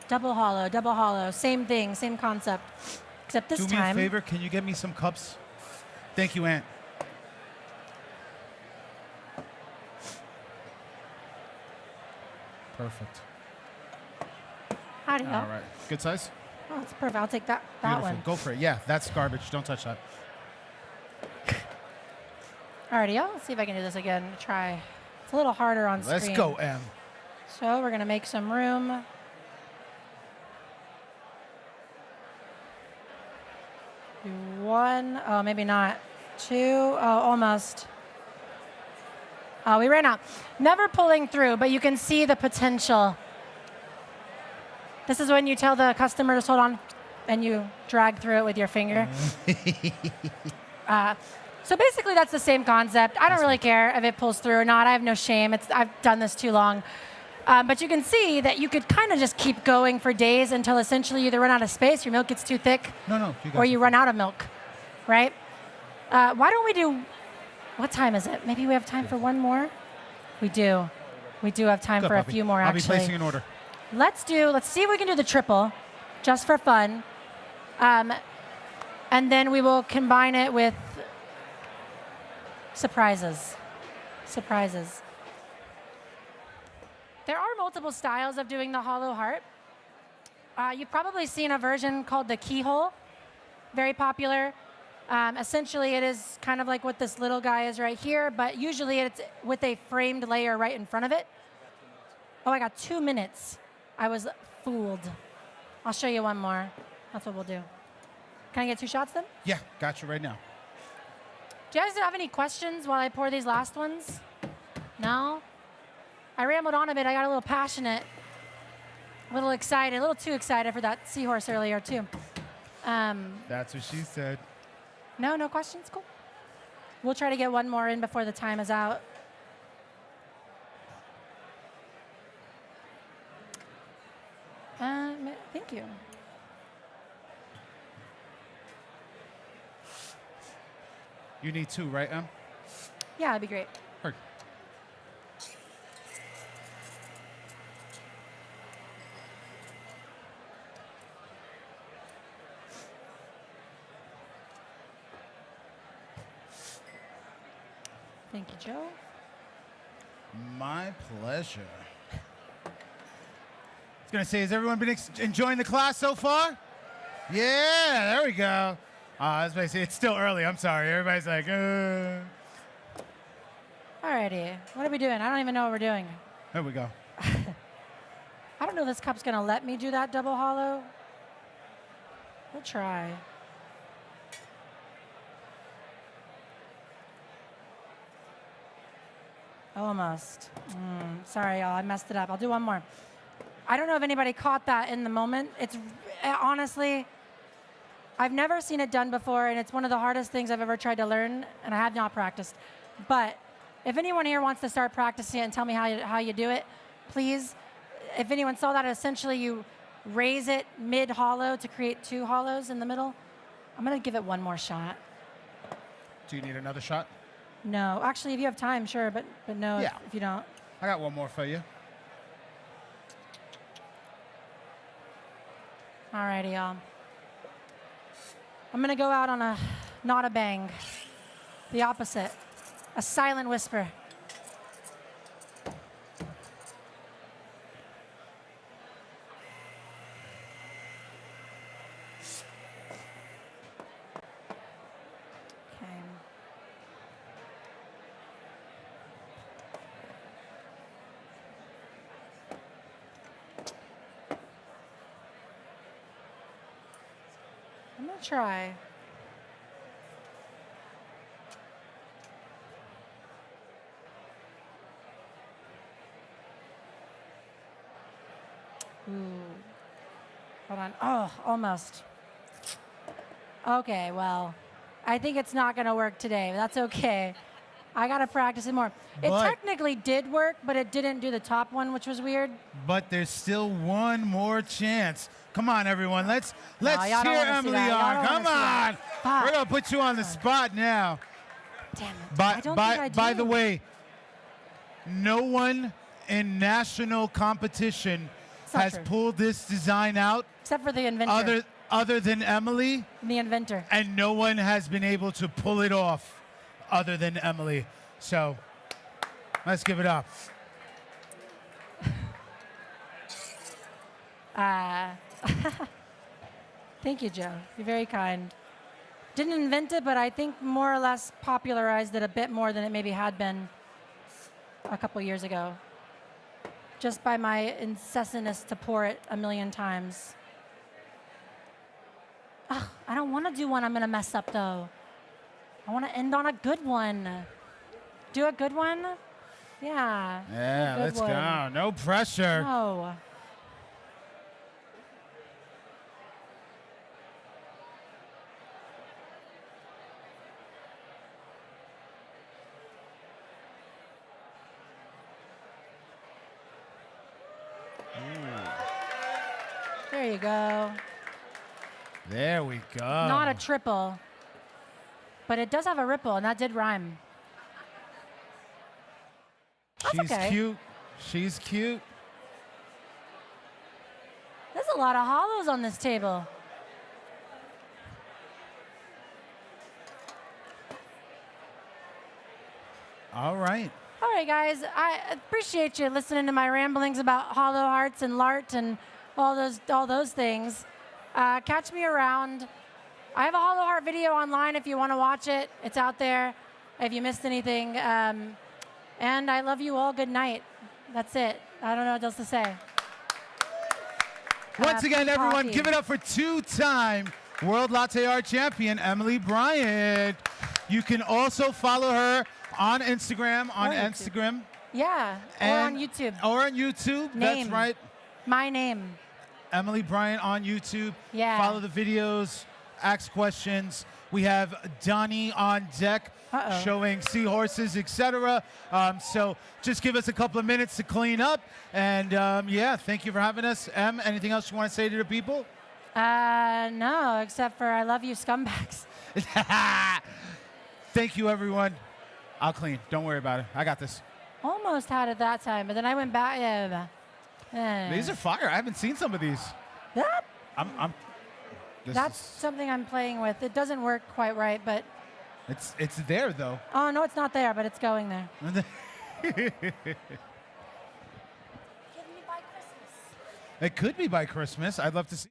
Double hollow, same thing, same concept. Except this Do me time. a favor, can you get me some cups? Thank you, Aunt. Perfect. Howdy, All y'all. right. Good size? Oh, that's perfect. I'll take that Beautiful. one. Go for it. Yeah, that's garbage. Don't touch that. Alrighty, y'all. Let's see if I can do this again. Try. It's a little harder on Let's screen. go, Em. So we're gonna make some room. Do 1. Oh, maybe not. 2. Oh, almost. Oh, we ran out. Never pulling through, but you can see the potential. This is when you tell the customer to hold on, and you drag through it with your finger. So basically, that's the same concept. I don't really care if it pulls through or not. I have no shame. I've done this too long. But you can see that you could kind of just keep going for days until essentially you either run out of space, your milk gets too thick, No, you got or you run out of milk, right? Why don't we do, what time is it? Maybe we have time for one more? We do. We do have time Good, for a puppy. few more, I'll actually. be placing an order. Let's see if we can do the triple, just for fun. And then we will combine it with surprises. Surprises. There are multiple styles of doing the hollow heart. You've probably seen a version called the keyhole, very popular. Essentially, it is kind of like what this little guy is right here, but usually it's with a framed layer right in front of it. Oh, I got 2 minutes. I was fooled. I'll show you one more. That's what we'll do. Can I get 2 shots then? Yeah, got you right now. Do you guys have any questions while I pour these last ones? No? I rambled on a bit. I got a little passionate, a little excited, a little too excited for that seahorse earlier, too. That's what she said. No questions? Cool. We'll try to get one more in before the time is out. Thank you. You need 2, right, Em? Yeah, that'd be great. Heard. Thank you, Joe. My pleasure. I was going to say, has everyone been enjoying the class so far? Yeah, there we go. I was going to say, it's still early. I'm sorry. Everybody's like, Alrighty. What are we doing? I don't even know what we're doing. There we go. I don't know if this cup's going to let me do that double hollow. We'll try. Almost. Sorry, y'all. I messed it up. I'll do one more. I don't know if anybody caught that in the moment. It's honestly, I've never seen it done before, and it's one of the hardest things I've ever tried to learn, and I have not practiced. But if anyone here wants to start practicing it and tell me how you do it, please. If anyone saw that, essentially you raise it mid-hollow to create 2 hollows in the middle. I'm going to give it one more shot. Do you need another shot? No. Actually, if you have time, sure, but no Yeah. if you don't. I got one more for you. Alrighty, y'all. I'm going to go out on a not a bang. The opposite. A silent whisper. Okay. I'm going to try. Ooh. Hold on. Oh, almost. Okay, well, I think it's not going to work today, but that's okay. I got to practice it more. It But- technically did work, but it didn't do the top one, which was weird. But there's still one more chance. Come on, everyone. Let's y'all don't cheer wanna see Emily that. Y'all on. don't Come wanna see on. that. Fuck. We're gonna put you on the spot now. Damn it. By I don't think I by do. the way, no one in national competition not has true. pulled this design out Except for the inventor. other than Emily, The inventor. and no one has been able to pull it off other than Emily. So let's give it up. Thank you, Joe. You're very kind. Didn't invent it, but I think more or less popularized it a bit more than it maybe had been a couple years ago. Just by my incessantness to pour it a million times. Ugh, I don't want to do one I'm going to mess up, though. I want to end on a good one. Do a good one? Yeah. Yeah, Good let's one. go. No pressure. No. There you go. There we go. Not a triple, but it does have a ripple, and that did rhyme. That's She's okay. cute. She's cute. There's a lot of hollows on this table. All right. All right, guys. I appreciate you listening to my ramblings about hollow hearts and lart and all those things. Catch me around. I have a hollow heart video online if you want to watch it. It's out there if you missed anything. And I love you all. Good night. That's it. I don't know what else to say. Once again, free everyone, coffee. give it up for two-time World Latte Art Champion, Emily Bryant. You can also follow her on Instagram, Or YouTube. Instagram. Yeah. Or on YouTube. Or on YouTube, that's Name. right. My name. Emily Bryant on YouTube. Yeah. Follow the videos, ask questions. We have Donnie on deck Uh-oh. showing Seahorses, etc. So just give us a couple of minutes to clean up. And yeah, thank you for having us. Em, anything else you want to say to the people? No, except for I love you, scumbags. Thank you, everyone. I'll clean. Don't worry about it. I got this. Almost had it that time, but then I went back. These are fire. I haven't seen some of these. That, This that's is- something I'm playing with. It doesn't work quite right, but it's there though. oh no, it's not there, but it's going there. Give me by Christmas. It could be by Christmas. I'd love to see.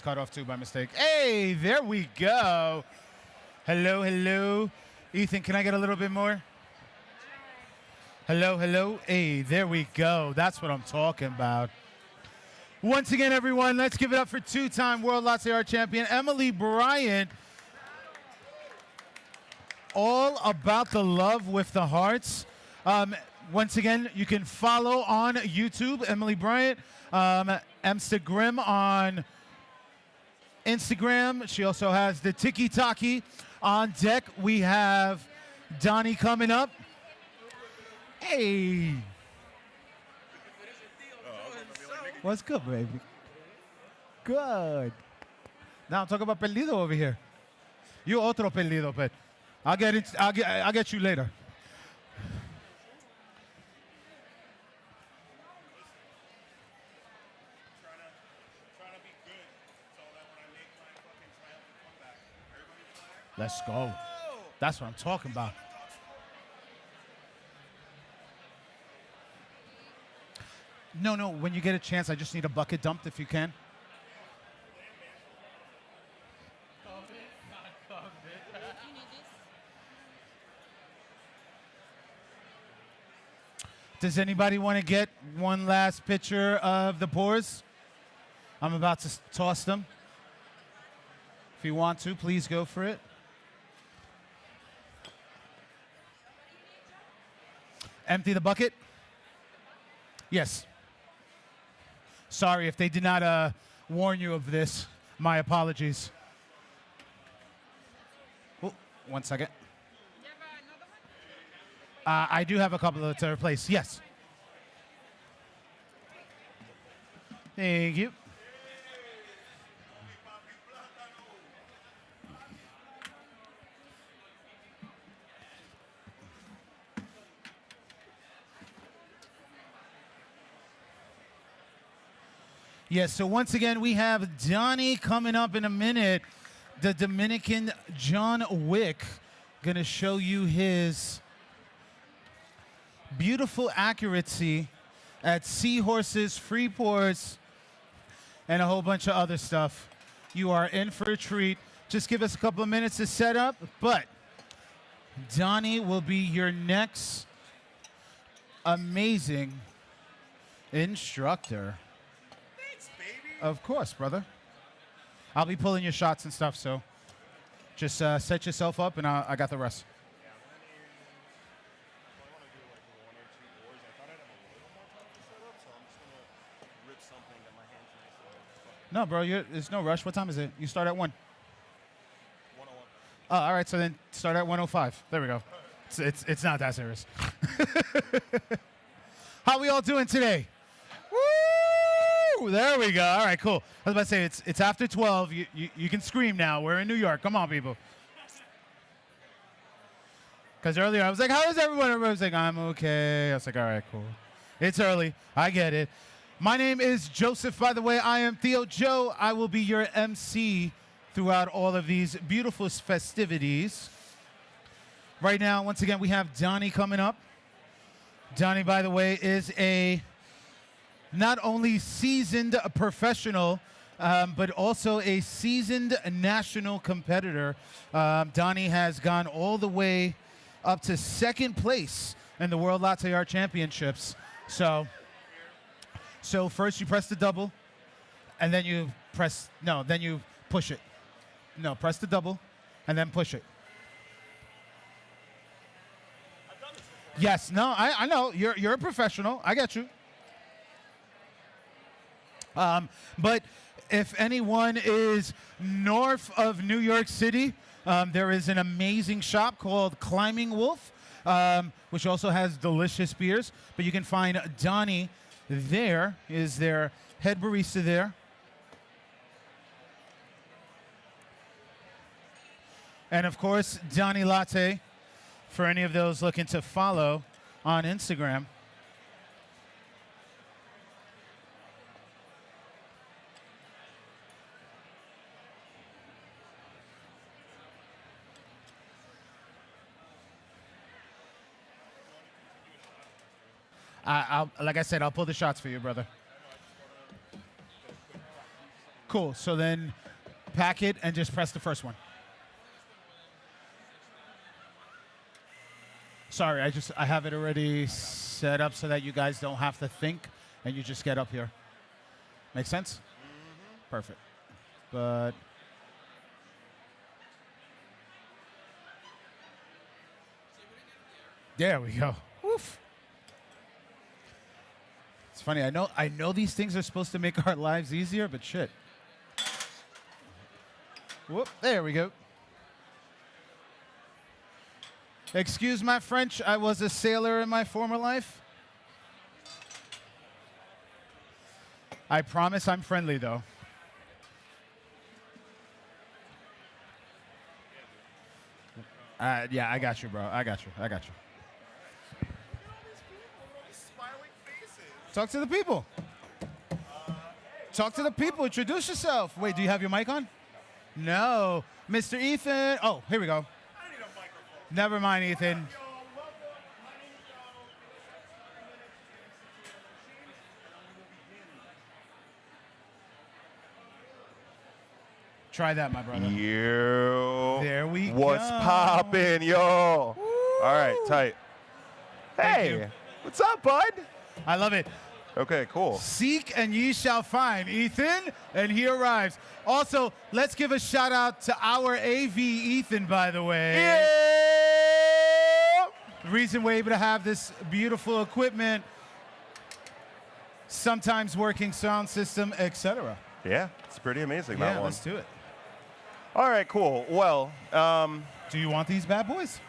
cut off too by mistake. Hey, there we go. Hello, hello. Ethan, can I get a little bit more? Hello, hello. Hey, there we go. That's what I'm talking about. Once again, everyone, let's give it up for two-time World Latte Art Champion Emily Bryant. All about the love with the hearts. Once again, you can follow on YouTube, Emily Bryant. Instagram on Instagram. She also has the Tiki Taki on deck. We have Donnie coming up. Hey. What's good, baby? Good. Now I'm talking about perdido over here. You otro perdido, but I'll get you later. Let's go. That's what I'm talking about. No, when you get a chance, I just need a bucket dumped if you can. Does anybody want to get one last picture of the pours? I'm about to toss them. If you want to, please go for it. Empty the bucket? Yes. Sorry if they did not warn you of this. My apologies. Oh, 1 second. I do have a couple to replace. Yes. Thank you. Yes, so once again, we have Donnie coming up in a minute. The Dominican John Wick going to show you his beautiful accuracy at Seahorses, free pours, and a whole bunch of other stuff. You are in for a treat. Just give us a couple of minutes to set up, but Donnie will be your next amazing instructor. Of course, brother. I'll be pulling your shots and stuff, so just set yourself up, and I got the rest. No, bro, there's no rush. What time is it? You start at 1. 1:01. Oh, all right, so then start at 1:05. There we go. It's not that serious. How we all doing today? Woo! There we go. All right, cool. I was about to say, it's after 12. You can scream now. We're in New York. Come on, people. Because earlier I was like, how is everyone? Everyone was like, I'm okay. I was like, all right, cool. It's early. I get it. My name is Joseph, by the way. I am Theo Joe. I will be your MC throughout all of these beautiful festivities. Right now, once again, we have Donnie coming up. Donnie, by the way, is a not only seasoned professional, but also a seasoned national competitor. Donnie has gone all the way up to second place in the World Latte Art Championships. So first you press the double, and then you then you push it. No, press the double, and then push it. Yes, no, I know. You're a professional. I get you. But if anyone is north of New York City, there is an amazing shop called Climbing Wolf, which also has delicious beers. But you can find Donnie there, is their head barista there. And of course, Donnie Latte, for any of those looking to follow on Instagram. Like I said, I'll pull the shots for you, brother. Cool. So then pack it and just press the first one. Sorry, I have it already set up so that you guys don't have to think and you just get up here. Make sense? Perfect. But there we go. Woof. It's funny. I know these things are supposed to make our lives easier, but shit. Whoop. There we go. Excuse my French. I was a sailor in my former life. I promise I'm friendly, though. Yeah, I got you, bro. I got you. Talk to the people. Talk to the people. Introduce yourself. Wait, do you have your mic on? No. Mr. Ethan. Oh, here we go. Never mind, Ethan. Try that, my brother. Yo. There we go. What's poppin', yo? Woo. All right, tight. Thank Hey, you. what's up, bud? I love it. Okay, cool. Seek and ye shall find. Ethan, and he arrives. Also, let's give a shout out to our AV Ethan, by the way. Yeah. The reason we're able to have this beautiful equipment, sometimes working sound system, etc. Yeah, it's pretty amazing, that Yeah, one. let's do it. All right, cool. Well, Do you want these bad boys?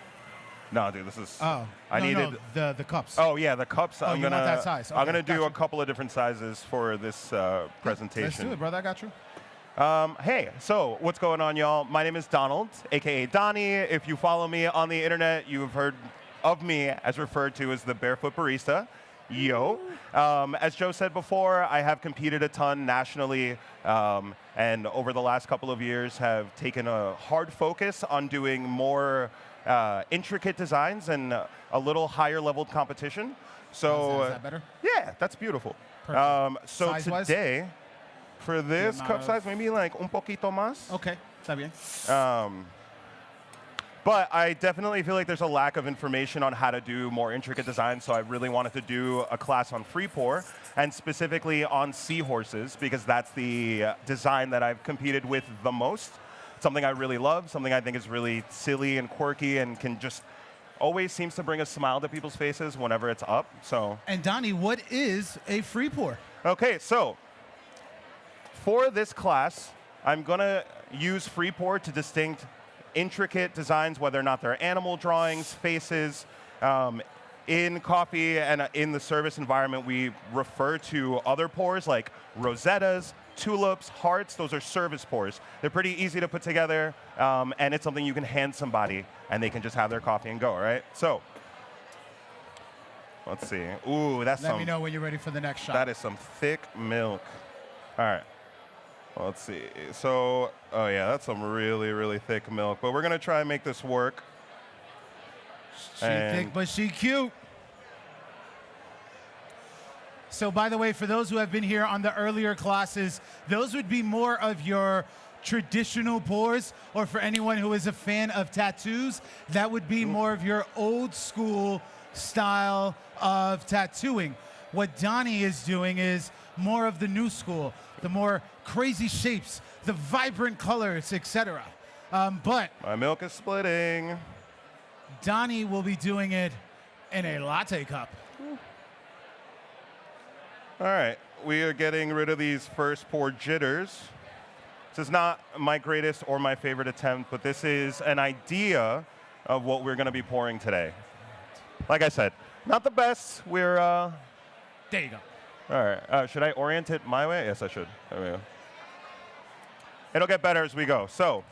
no, dude, this is. Oh, I no, needed. no, the cups. Oh yeah, the cups. Oh, I'm you gonna. want that size. I'm Okay, gonna do gotcha. a couple of different sizes for this presentation. Let's do it, brother. I got you. Hey, so what's going on, y'all? My name is Donald, aka Donnie. If you follow me on the internet, you have heard of me as referred to as the Barefoot Barista. Yo. As Joe said before, I have competed a ton nationally, and over the last couple of years have taken a hard focus on doing more intricate designs and a little higher leveled competition. So Is that better? yeah, that's beautiful. Perfect. So Size-wise? today, for this amount cup of- size, maybe like un poquito más. Okay, está bien. But I definitely feel like there's a lack of information on how to do more intricate designs, so I really wanted to do a class on free pour, and specifically on Seahorses, because that's the design that I've competed with the most. Something I really love, something I think is really silly and quirky and can just always seems to bring a smile to people's faces whenever it's up. So, And Donnie, what is a free pour? okay, so for this class, I'm gonna use free pour to distinct intricate designs, whether or not they're animal drawings, faces. In coffee and in the service environment, we refer to other pours like rosettas, tulips, hearts. Those are service pours. They're pretty easy to put together, and it's something you can hand somebody, and they can just have their coffee and go, right? So, let's see. Ooh, that's Let some. me know when you're ready for the next shot. That is some thick milk. All right. Let's see. So, oh yeah, that's some really, really thick milk. But we're gonna try and make this work. She thick, but she cute. So by the way, for those who have been here on the earlier classes, those would be more of your traditional pours, or for anyone who is a fan of tattoos, that would be more of your old school style of tattooing. What Donnie is doing is more of the new school, the more crazy shapes, the vibrant colors, etc. But My milk is splitting. Donnie will be doing it in a latte cup. All right, we are getting rid of these first pour jitters. This is not my greatest or my favorite attempt, but this is an idea of what we're gonna be pouring today. Like I said, not the best. We're, There you go. all right, should I orient it my way? Yes, I should. There we go. It'll get better as we go. So,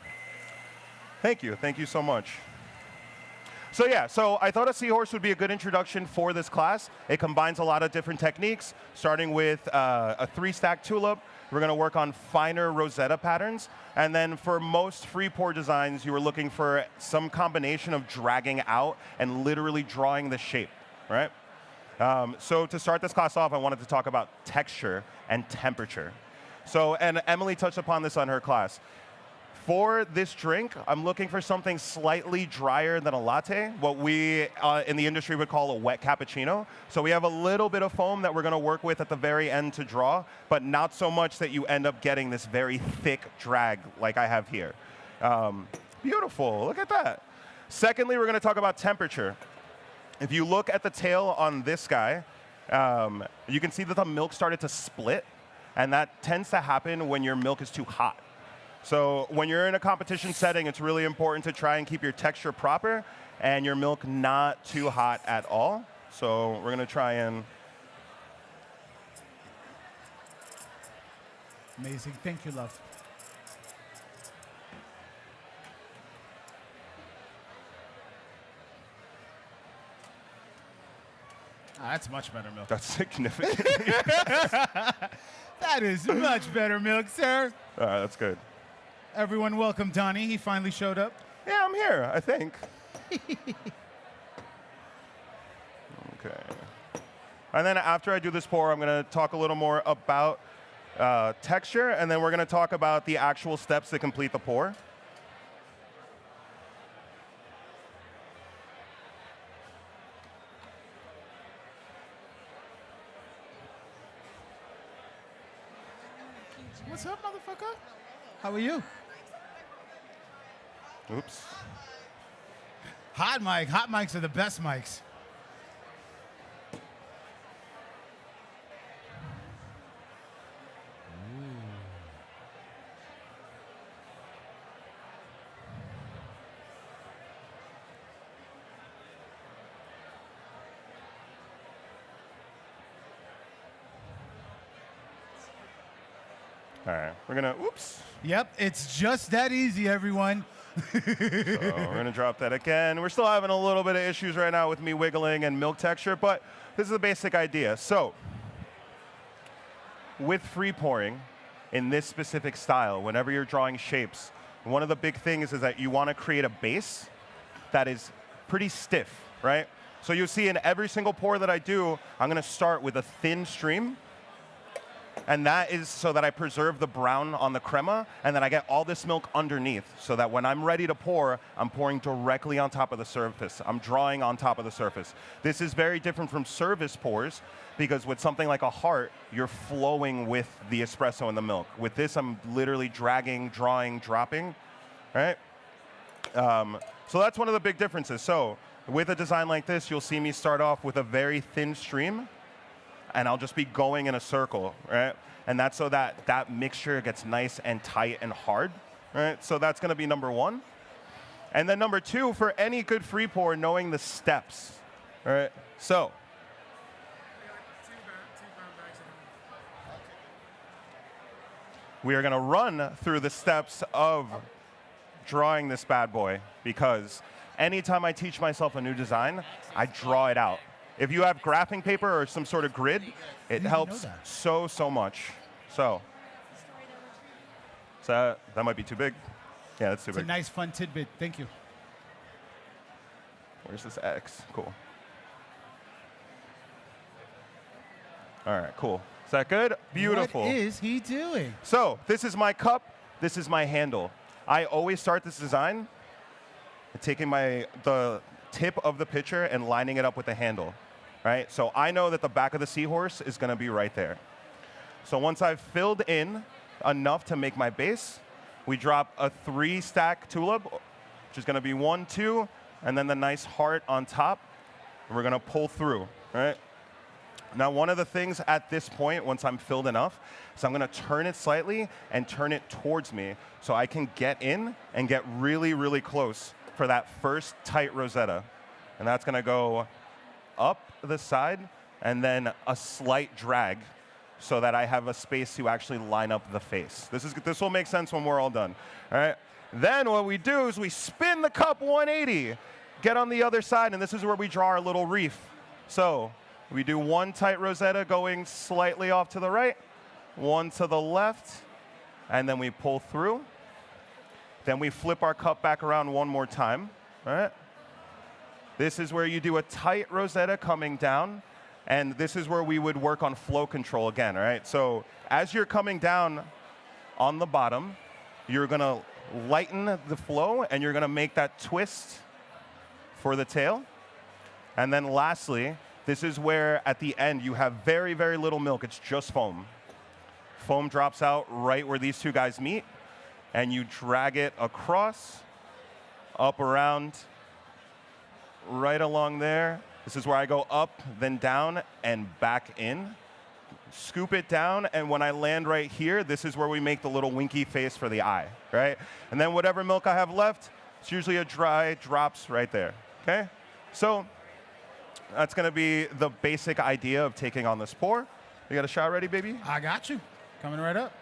thank you so much. So yeah, so I thought a seahorse would be a good introduction for this class. It combines a lot of different techniques, starting with a 3-stack tulip. We're gonna work on finer Rosetta patterns. And then for most free pour designs, you were looking for some combination of dragging out and literally drawing the shape, right? So to start this class off, I wanted to talk about texture and temperature. So, and Emily touched upon this on her class. For this drink, I'm looking for something slightly drier than a latte, what we in the industry would call a wet cappuccino. So we have a little bit of foam that we're going to work with at the very end to draw, but not so much that you end up getting this very thick drag like I have here. Beautiful, look at that. Secondly, we're going to talk about temperature. If you look at the tail on this guy, you can see that the milk started to split, and that tends to happen when your milk is too hot. So when you're in a competition setting, it's really important to try and keep your texture proper and your milk not too hot at all. So we're going to try and... Amazing. Thank you, love. That's much better milk. That's significant. That is much better milk, sir. All right, that's good. Everyone welcome Donnie. He finally showed up. Yeah, I'm here, I think. Okay. And then after I do this pour, I'm going to talk a little more about texture, and then we're going to talk about the actual steps to complete the pour. What's up, motherfucker? How are you? Oops. Hot mic. Hot mics are the best mics. All right, we're going to, oops. Yep, it's just that easy, everyone. So we're going to drop that again. We're still having a little bit of issues right now with me wiggling and milk texture, but this is the basic idea. So with free pouring in this specific style, whenever you're drawing shapes, one of the big things is that you want to create a base that is pretty stiff, right? So you'll see in every single pour that I do, I'm going to start with a thin stream. And that is so that I preserve the brown on the crema, and then I get all this milk underneath, so that when I'm ready to pour, I'm pouring directly on top of the surface. I'm drawing on top of the surface. This is very different from service pours, because with something like a heart, you're flowing with the espresso and the milk. With this, I'm literally dragging, drawing, dropping, right? So that's one of the big differences. So with a design like this, you'll see me start off with a very thin stream, and I'll just be going in a circle, right? And that's so that that mixture gets nice and tight and hard, right? So that's going to be number one. And then number two, for any good free pour, knowing the steps, all right? So we are going to run through the steps of drawing this bad boy, because anytime I teach myself a new design, I draw it out. If you have graphing paper or some sort of grid, it helps so much. So that might be too big. Yeah, that's too It's big. a nice, fun tidbit. Thank you. Where's this X? Cool. All right, cool. Is that good? Beautiful. What is he doing? So this is my cup. This is my handle. I always start this design taking the tip of the pitcher and lining it up with the handle. Right? So I know that the back of the Seahorse is going to be right there. So once I've filled in enough to make my base, we drop a 3-stack tulip, which is going to be 1, 2, and then the nice heart on top. And we're going to pull through. Right? Now, one of the things at this point, once I'm filled enough, is I'm going to turn it slightly and turn it towards me so I can get in and get really, really close for that first tight rosetta. And that's going to go up the side and then a slight drag so that I have a space to actually line up the face. This will make sense when we're all done. All right. Then what we do is we spin the cup 180, get on the other side, and this is where we draw our little reef. So we do one tight rosetta going slightly off to the right, one to the left, and then we pull through. Then we flip our cup back around one more time. All right. This is where you do a tight rosetta coming down, and this is where we would work on flow control again, all right? So as you're coming down, on the bottom. You're going to lighten the flow, and you're going to make that twist for the tail. And then lastly, this is where at the end you have very, very little milk. It's just foam. Foam drops out right where these two guys meet, and you drag it across, up, around, right along there. This is where I go up, then down, and back in. Scoop it down, and when I land right here, this is where we make the little winky face for the eye, right? And then whatever milk I have left, it's usually a dry drops right there, okay? So that's gonna be the basic idea of taking on this pour. You got a shot ready, baby? I got you. Coming right up.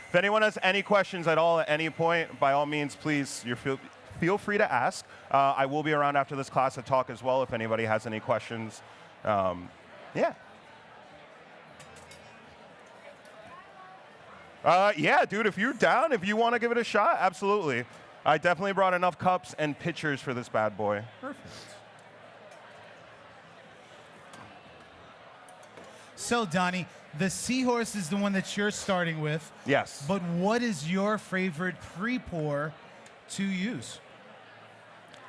If anyone has any questions at all at any point, by all means, please, feel free to ask. I will be around after this class to talk as well if anybody has any questions. Yeah. Yeah, dude, if you're down, if you want to give it a shot, absolutely. I definitely brought enough cups and pitchers for this bad boy. Perfect. So, Donnie, the Seahorse is the one that you're starting with. Yes. But what is your favorite pre-pour to use?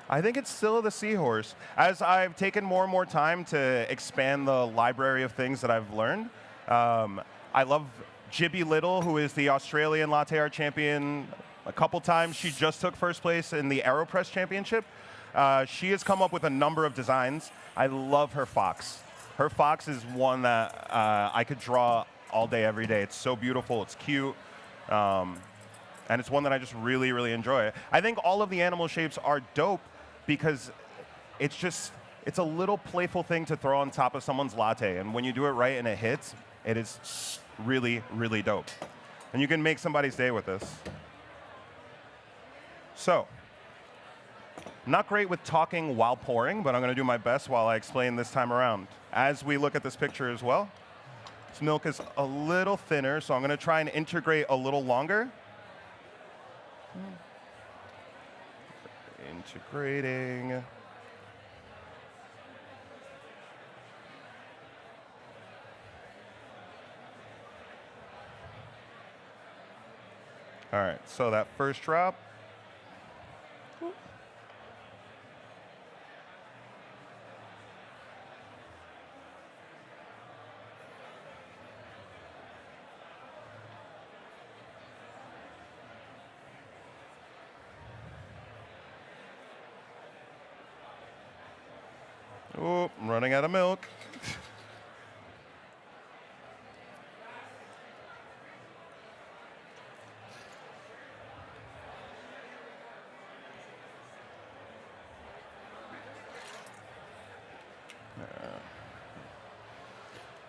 I think it's still the Seahorse. As I've taken more and more time to expand the library of things that I've learned, I love Jibby Little, who is the Australian latte art champion a couple times. She just took first place in the AeroPress Championship. She has come up with a number of designs. I love her fox. Her fox is one that I could draw all day, every day. It's so beautiful. It's cute. And it's one that I just really, really enjoy. I think all of the animal shapes are dope because it's a little playful thing to throw on top of someone's latte. And when you do it right and it hits, it is really, really dope. And you can make somebody's day with this. So, not great with talking while pouring, but I'm going to do my best while I explain this time around. As we look at this picture as well, this milk is a little thinner, so I'm going to try and integrate a little longer. Integrating. All right, so that first drop. Oh, I'm running out of milk.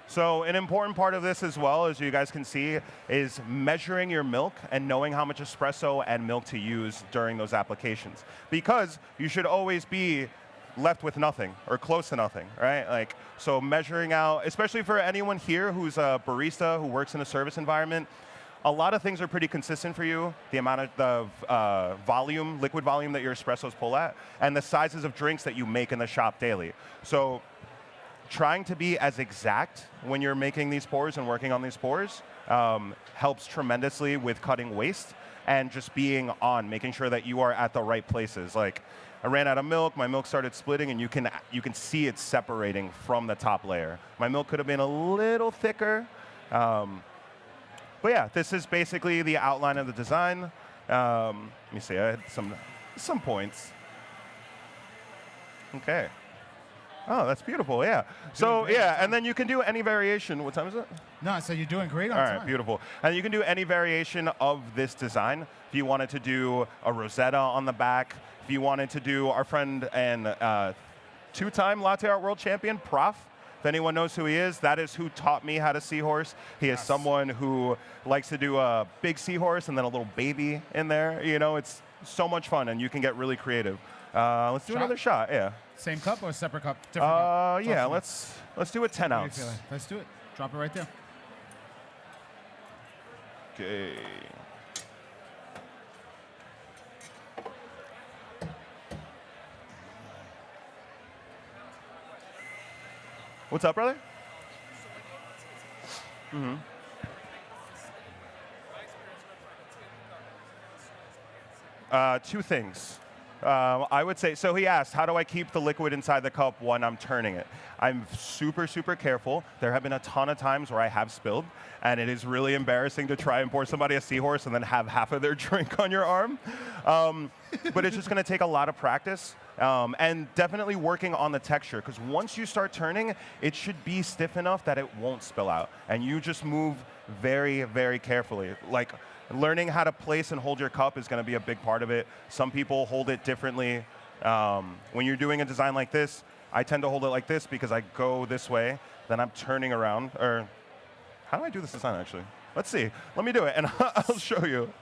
So an important part of this as well, as you guys can see, is measuring your milk and knowing how much espresso and milk to use during those applications. Because you should always be left with nothing or close to nothing, right? Like, so measuring out, especially for anyone here who's a barista who works in a service environment, a lot of things are pretty consistent for you. The amount of volume, liquid volume that your espressos pull at, and the sizes of drinks that you make in the shop daily. So trying to be as exact when you're making these pours and working on these pours helps tremendously with cutting waste and just being on, making sure that you are at the right places. Like, I ran out of milk, my milk started splitting, and you can see it separating from the top layer. My milk could have been a little thicker. But yeah, this is basically the outline of the design. Let me see, I had some points. Okay. Oh, that's beautiful, yeah. So yeah, and then you can do any variation. What time is it? No, so you're doing great on All time. right, beautiful. And you can do any variation of this design. If you wanted to do a rosetta on the back, if you wanted to do our friend and two-time latte art world champion, Prof. If anyone knows who he is, that is who taught me how to seahorse. He is someone who likes to do a big seahorse and then a little baby in there. You know, it's so much fun, and you can get really creative. Let's do another shot, yeah. Same cup or separate cup? Different cup? Yeah, let's do a 10 How do you ounce. feel it? Let's do it. Drop it right there. Okay. What's up, brother? Mm-hmm. Two things. I would say, so he asked, how do I keep the liquid inside the cup when I'm turning it? I'm super, super careful. There have been a ton of times where I have spilled, and it is really embarrassing to try and pour somebody a Seahorse and then have half of their drink on your arm. But it's just going to take a lot of practice. And definitely working on the texture, because once you start turning, it should be stiff enough that it won't spill out. And you just move very, very carefully. Like, learning how to place and hold your cup is going to be a big part of it. Some people hold it differently. When you're doing a design like this, I tend to hold it like this because I go this way, then I'm turning around. Or how do I do this design, actually? Let's see. Let me do it, and I'll show you.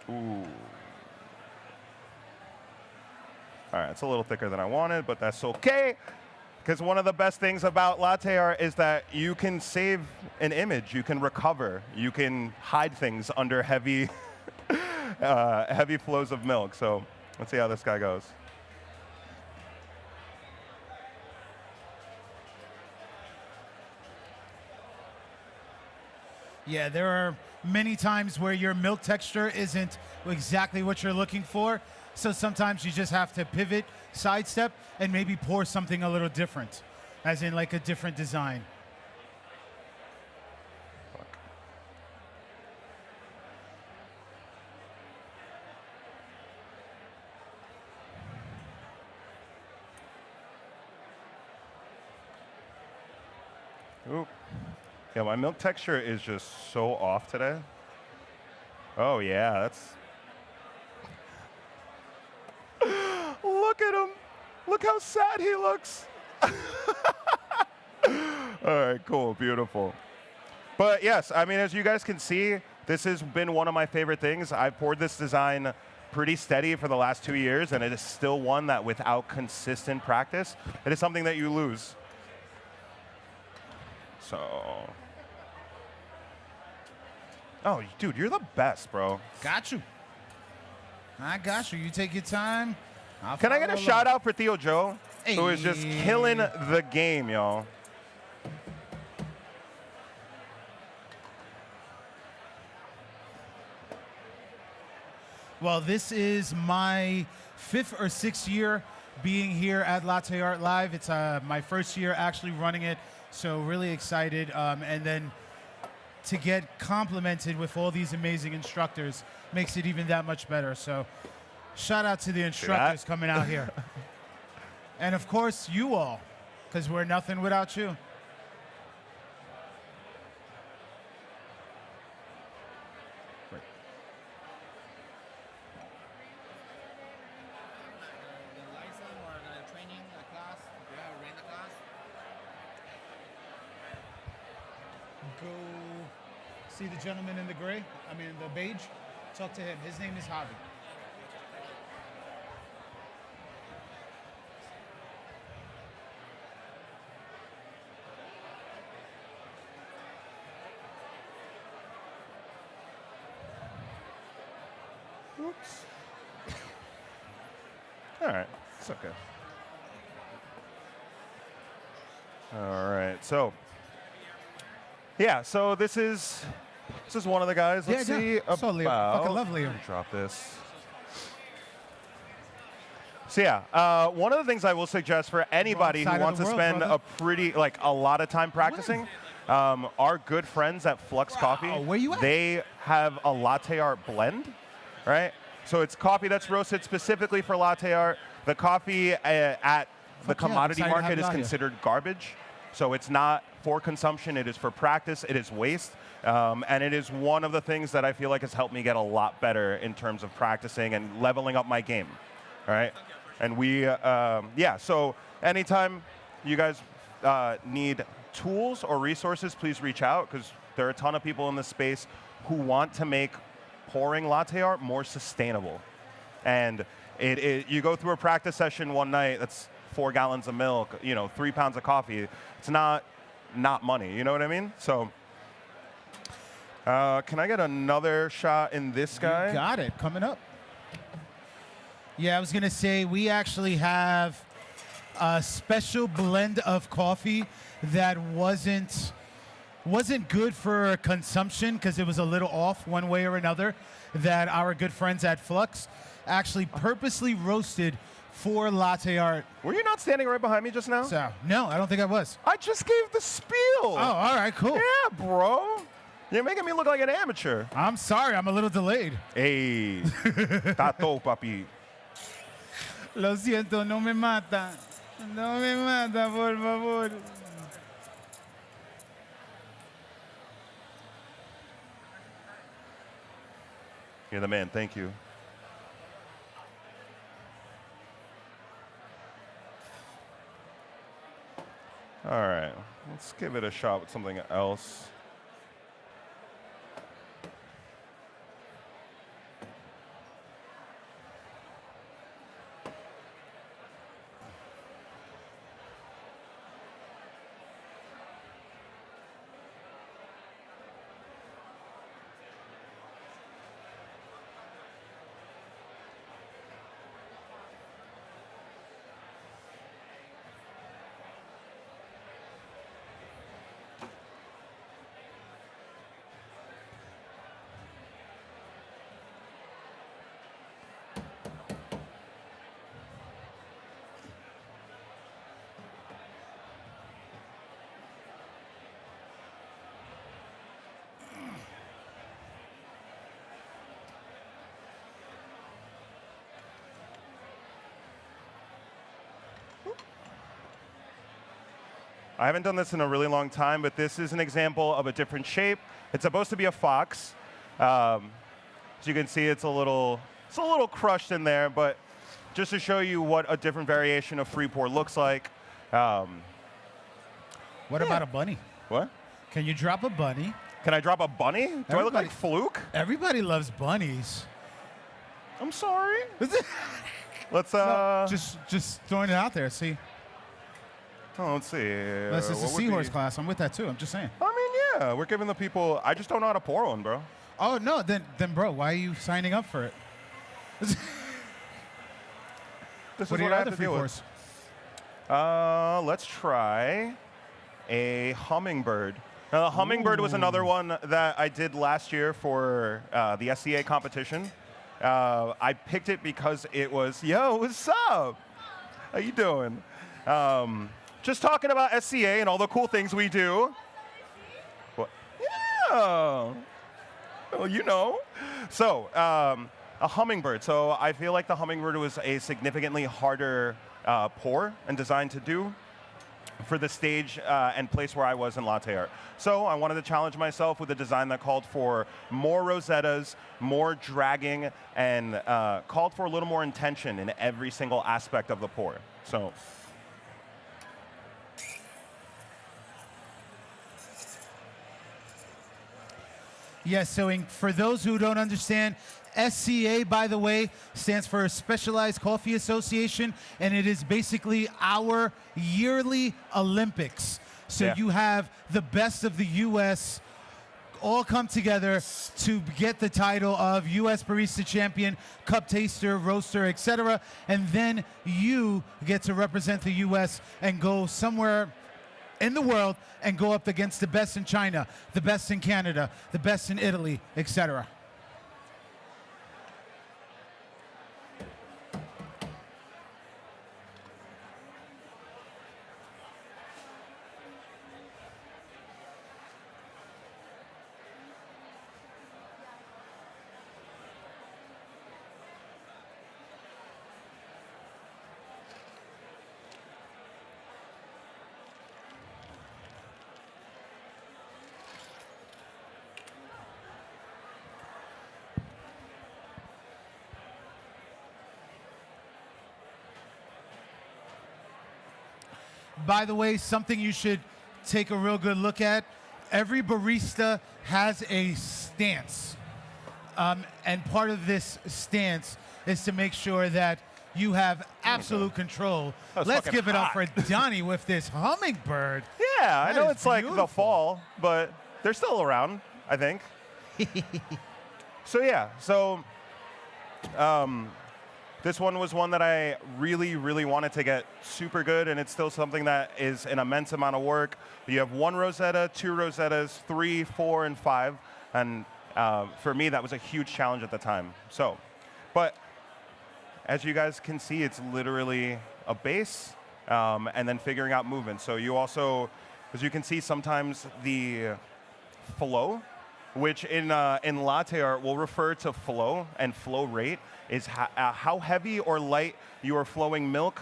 Ooh. All right, it's a little thicker than I wanted, but that's okay. Because one of the best things about latte art is that you can save an image, you can recover, you can hide things under heavy, heavy flows of milk. So let's see how this guy goes. Yeah, there are many times where your milk texture isn't exactly what you're looking for. So sometimes you just have to pivot, sidestep, and maybe pour something a little different, as in like a different design. Oop. Yeah, my milk texture is just so off today. Oh yeah, that's. Look at him. Look how sad he looks. All right, cool, beautiful. But yes, I mean, as you guys can see, this has been one of my favorite things. I've poured this design pretty steady for the last 2 years, and it is still one that without consistent practice, it is something that you lose. So. Oh, dude, you're the best, bro. Got you. I got you. You take your time. Can I get a shout out for Theo Joe, who is just Hey. killing the game, y'all? Well, this is my 5th or 6th year being here at Latte Art Live. It's my first year actually running it, so really excited. And then to get complimented with all these amazing instructors makes it even that much better. So shout out to the instructors coming out here. And of course, you all, because we're nothing without you. Go see the gentleman in the gray, the beige. Talk to him. His name is Javi. Oops. All right, it's okay. All right, so yeah, so this is one of the guys. Let's see So Leo, fucking lovely. Let me drop this. So yeah, one of the things I will suggest for anybody Wrong who side wants of to the world, spend brother. a lot of time practicing, our good friends at Flux Coffee, where you at? they have a latte art blend, right? So it's coffee that's roasted specifically for latte art. The coffee at the Fuck yeah, I'm commodity excited to have market it is out here. considered garbage. So it's not for consumption, it is for practice, it is waste. And it is one of the things that I feel like has helped me get a lot better in terms of practicing and leveling up my game, all right? And we, yeah, so anytime you guys need tools or resources, please reach out, because there are a ton of people in this space who want to make pouring latte art more sustainable. And you go through a practice session one night, that's 4 gallons of milk, 3 pounds of coffee. It's not money, you know what I mean? So can I get another shot in this guy? You got it. Coming up. Yeah, I was going to say we actually have a special blend of coffee that wasn't good for consumption because it was a little off one way or another, that our good friends at Flux actually purposely roasted for latte art. Were you not standing right behind me just now? So, no, I don't think I was. I just gave the spiel. Oh, all right, cool. Yeah, bro. You're making me look like an amateur. I'm sorry, I'm a little delayed. Hey, tato, papi. Lo siento, no me mata. No me mata, por favor. You're the man. Thank you. All right, let's give it a shot with something else. I haven't done this in a really long time, but this is an example of a different shape. It's supposed to be a fox. As you can see, it's a little crushed in there, but just to show you what a different variation of free pour looks like. What about a bunny? What? Can you drop a bunny? Can I drop a bunny? Do I look like Fluke? Everybody loves bunnies. I'm sorry. Let's Just throwing it out there. See, oh, let's see. this is a what would Seahorse be- class. I'm with that too. I'm just saying. I mean, yeah, we're giving the people. I just don't know how to pour one, bro. Oh no, then bro, why are you signing up for it? This What is are what your I have other to free deal with. pours? Let's try a hummingbird. Now, the hummingbird was another one that I did last year for the SCA competition. I picked it because it was, yo, what's up? How you doing? Just talking about SCA and all the cool things we do. What? Yeah. Well, you know. So, a hummingbird. So I feel like the hummingbird was a significantly harder pour and design to do for the stage and place where I was in latte art. So I wanted to challenge myself with a design that called for more rosettas, more dragging, and called for a little more intention in every single aspect of the pour. So. Yes, so for those who don't understand, SCA, by the way, stands for Specialized Coffee Association, and it is basically our yearly Olympics. So Yeah. you have the best of the U.S. all come together to get the title of U.S. Barista Champion, Cup Taster, Roaster, etc. And then you get to represent the U.S. and go somewhere in the world and go up against the best in China, the best in Canada, the best in Italy, etc. By the way, something you should take a real good look at, every barista has a stance. And part of this stance is to make sure that you have absolute control. That was Let's fucking give it up hot. for Donnie with this hummingbird. Yeah, I That know is it's like the beautiful. fall, but they're still around, I think. So yeah, This one was one that I really, really wanted to get super good, and it's still something that is an immense amount of work. You have 1 rosetta, 2 rosettas, 3, 4, and 5, and for me, that was a huge challenge at the time. So, but as you guys can see, it's literally a base, and then figuring out movement. So you also, as you can see, sometimes the flow, which in latte art we'll refer to flow, and flow rate is how heavy or light you are flowing milk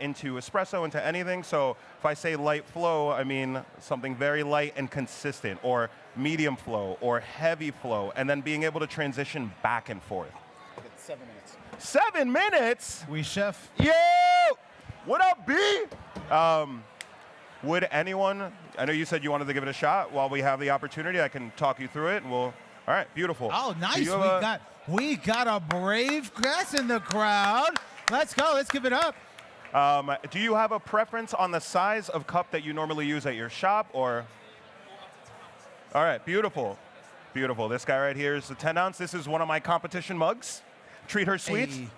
into espresso, into anything. So if I say light flow, I mean something very light and consistent, or medium flow, or heavy flow, and then being able to transition back and forth. 7 minutes. 7 minutes? Oui, chef. Yo! What up, B? Would anyone, I know you said you wanted to give it a shot. While we have the opportunity, I can talk you through it, and we'll, all right, beautiful. Oh, nice. Do you have We got a brave guest in the crowd. Let's go. Let's give it up. do you have a preference on the size of cup that you normally use at your shop, or? All right, beautiful. Beautiful. This guy right here is the 10 ounce. This is one of my competition mugs. Treat her sweet. Hey.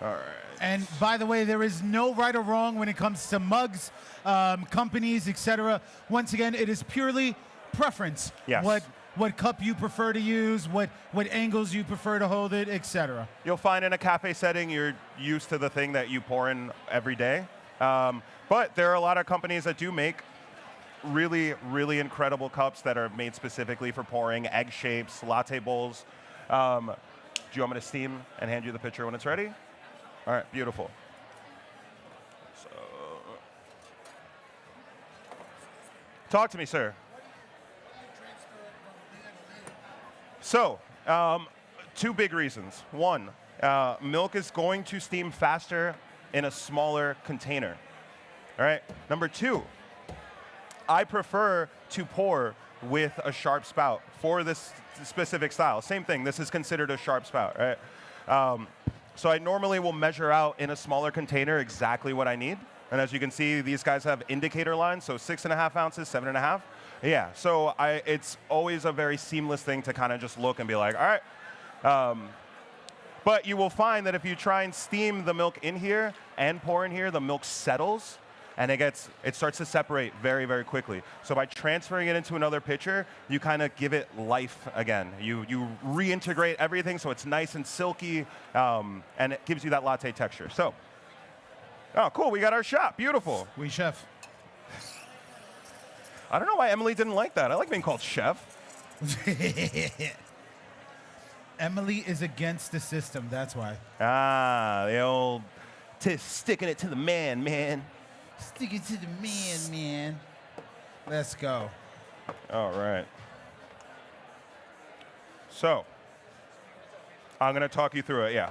All right. And by the way, there is no right or wrong when it comes to mugs, companies, etc. Once again, it is purely preference. Yes. What cup you prefer to use, what angles you prefer to hold it, etc. You'll find in a cafe setting, you're used to the thing that you pour in every day. But there are a lot of companies that do make really, really incredible cups that are made specifically for pouring, egg shapes, latte bowls. Do you want me to steam and hand you the pitcher when it's ready? All right, beautiful. So, talk to me, sir. So, 2 big reasons. One, milk is going to steam faster in a smaller container. All right. Number 2, I prefer to pour with a sharp spout for this specific style. Same thing. This is considered a sharp spout, right? So I normally will measure out in a smaller container exactly what I need. And as you can see, these guys have indicator lines, so 6.5 ounces, 7.5. Yeah, so it's always a very seamless thing to kind of just look and be like, all right. But you will find that if you try and steam the milk in here and pour in here, the milk settles, and it starts to separate very, very quickly. So by transferring it into another pitcher, you kind of give it life again. You reintegrate everything so it's nice and silky, and it gives you that latte texture. So, oh, cool, we got our shot. Beautiful. Oui, chef. I don't know why Emily didn't like that. I like being called chef. Emily is against the system, that's why. Ah, the old sticking it to the man. Stick it to the man. Let's go. All right. So, I'm going to talk you through it, yeah.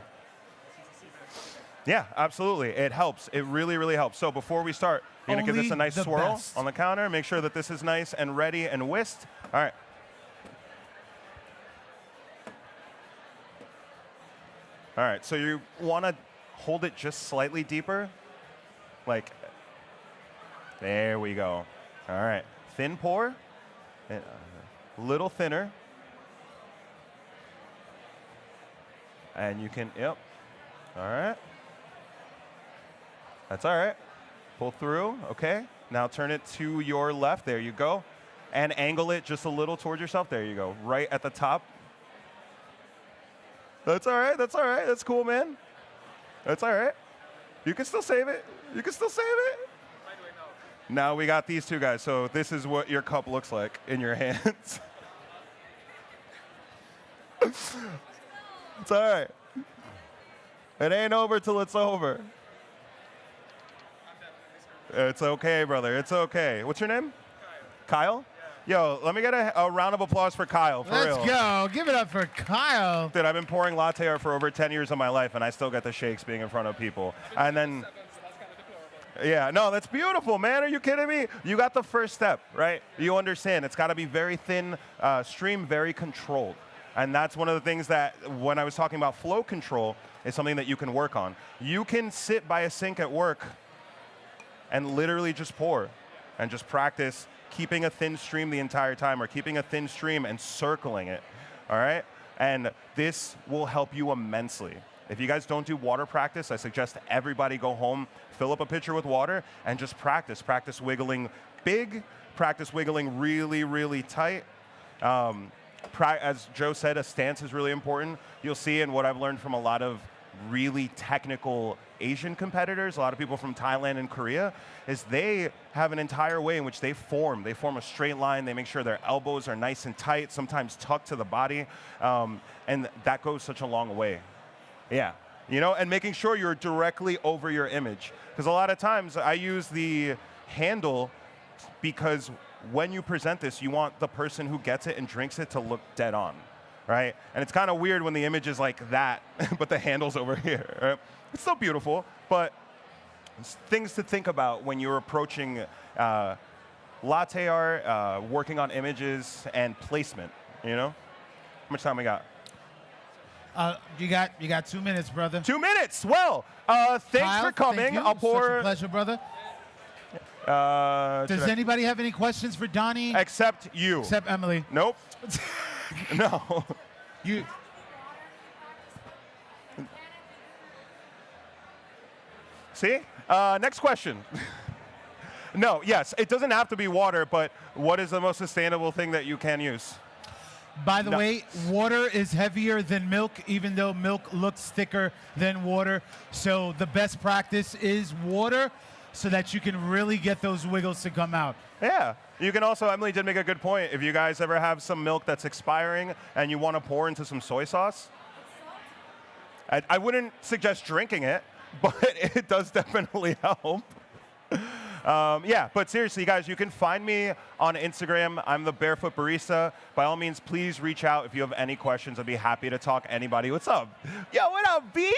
Yeah, absolutely. It helps. It really, really helps. So before we start, you're going to give this a nice swirl best. on the counter. Make sure that this is nice and ready and whisked. All right. All right, so you want to hold it just slightly deeper. Like, there we go. All right, thin pour, a little thinner. And you can, yep, all right. That's all right. Pull through, okay. Now turn it to your left, there you go. And angle it just a little towards yourself, there you go. Right at the top. That's all right, that's cool, man. That's all right. You can still save it. Now we got these 2 guys, so this is what your cup looks like in your hands. It's all right. It ain't over till it's over. It's okay, brother. It's okay. What's your name? Kyle. Yo, let me get a round of applause for Kyle, for real. Let's go. Give it up for Kyle. Dude, I've been pouring latte art for over 10 years of my life, and I still get the shakes being in front of people. And then, yeah, no, that's beautiful, man. Are you kidding me? You got the first step, right? You understand. It's got to be very thin stream, very controlled. And that's one of the things that, when I was talking about flow control, is something that you can work on. You can sit by a sink at work and literally just pour and just practice keeping a thin stream the entire time, or keeping a thin stream and circling it, all right? And this will help you immensely. If you guys don't do water practice, I suggest everybody go home, fill up a pitcher with water, and just practice. Practice wiggling big, practice wiggling really, really tight. As Joe said, a stance is really important. You'll see in what I've learned from a lot of really technical Asian competitors, a lot of people from Thailand and Korea, is they have an entire way in which they form. They form a straight line. They make sure their elbows are nice and tight, sometimes tucked to the body. And that goes such a long way. Yeah. You know, and making sure you're directly over your image. Because a lot of times I use the handle because when you present this, you want the person who gets it and drinks it to look dead on, right? And it's kind of weird when the image is like that, but the handle's over here, right? It's still beautiful, but it's things to think about when you're approaching latte art, working on images, and placement, you know? How much time we got? You got 2 minutes, brother. 2 minutes. Well, thanks Kyle, for coming. Thank you. I'll pour. Such a pleasure, brother. Does anybody have any questions for Donnie? Except you. Except Emily. Nope. No. You. See? Next question. No, yes, it doesn't have to be water, but what is the most sustainable thing that you can use? By the No. way, water is heavier than milk, even though milk looks thicker than water. So the best practice is water so that you can really get those wiggles to come out. Yeah. You can also, Emily did make a good point. If you guys ever have some milk that's expiring and you want to pour into some soy sauce, I wouldn't suggest drinking it, but it does definitely help. Yeah, but seriously, guys, you can find me on Instagram. I'm the Barefoot Barista. By all means, please reach out if you have any questions. I'd be happy to talk to anybody. What's up? Yo, what up, B?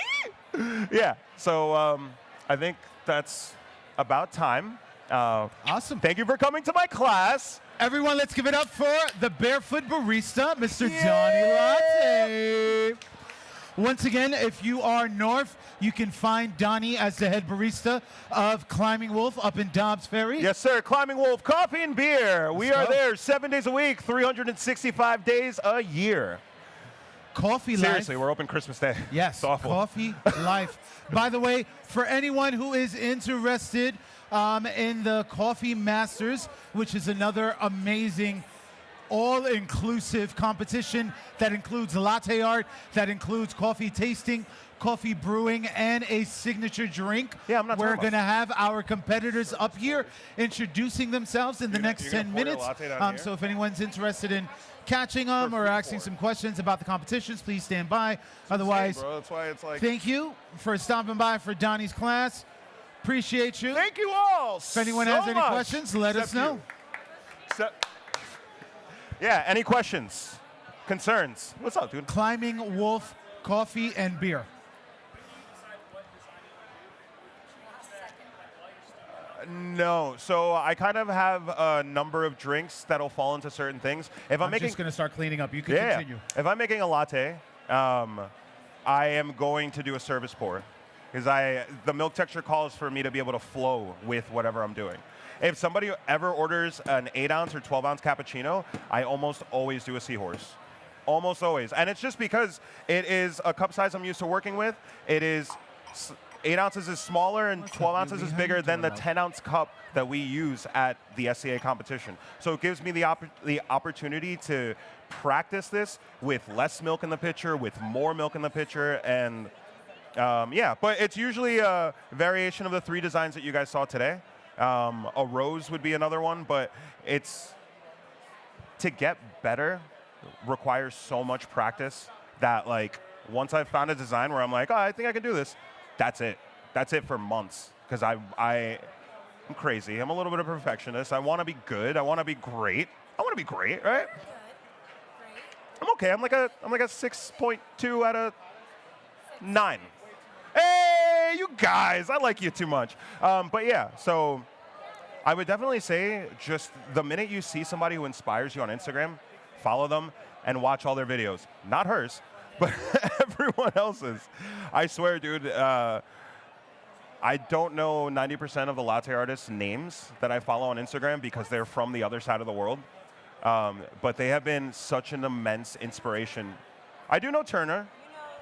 Yeah, so I think that's about time. Awesome. Thank you for coming to my class. Everyone, let's give it up for the Barefoot Barista, Mr. Yeah. Donnie Latte. Once again, if you are north, you can find Donnie as the head barista of Climbing Wolf up in Dobbs Ferry. Yes, sir. Climbing Wolf Coffee and Beer. We are go. there 7 days a week, 365 days a year. Coffee Seriously, Life. we're open Christmas Day. Yes, It's awful. Coffee Life. By the way, for anyone who is interested in the Coffee Masters, which is another amazing all-inclusive competition that includes latte art, that includes coffee tasting, coffee brewing, and a signature drink. Yeah, I'm not We're talking going to have our competitors up here introducing themselves in the next you're gonna 10 pour your minutes. latte down here? So if anyone's interested in catching them or free asking pour. some questions about the competitions, please stand by. Otherwise, Bro, that's why it's like. thank you for stopping by for Donnie's class. Appreciate you. Thank you all. If anyone so has any much. questions, let us Except know. you. Yeah, any questions, concerns? What's up, dude? Climbing Wolf Coffee and Beer. No, so I kind of have a number of drinks that'll fall into certain things. If I'm making, just going to start cleaning up. You can yeah, continue. if I'm making a latte, I am going to do a service pour because the milk texture calls for me to be able to flow with whatever I'm doing. If somebody ever orders an 8-ounce or 12-ounce cappuccino, I almost always do a Seahorse. Almost always. And it's just because it is a cup size I'm used to working with. It is 8 ounces is smaller and 12 ounces is bigger than the 10-ounce cup that we use at the SCA competition. So it gives me the opportunity to practice this with less milk in the pitcher, with more milk in the pitcher, and yeah. But it's usually a variation of the 3 designs that you guys saw today. A rose would be another one, but it's to get better requires so much practice that like once I've found a design where I'm like, oh, I think I can do this, that's it. That's it for months because I'm crazy. I'm a little bit of a perfectionist. I want to be good. I want to be great. I want to be great, right? I'm okay. I'm like a 6.2 out of 9. Hey, you guys, I like you too much. But yeah, so I would definitely say just the minute you see somebody who inspires you on Instagram, follow them and watch all their videos. Not hers, but everyone else's. I swear, dude, I don't know 90% of the latte artists' names that I follow on Instagram because they're from the other side of the world. But they have been such an immense inspiration I do know Turner,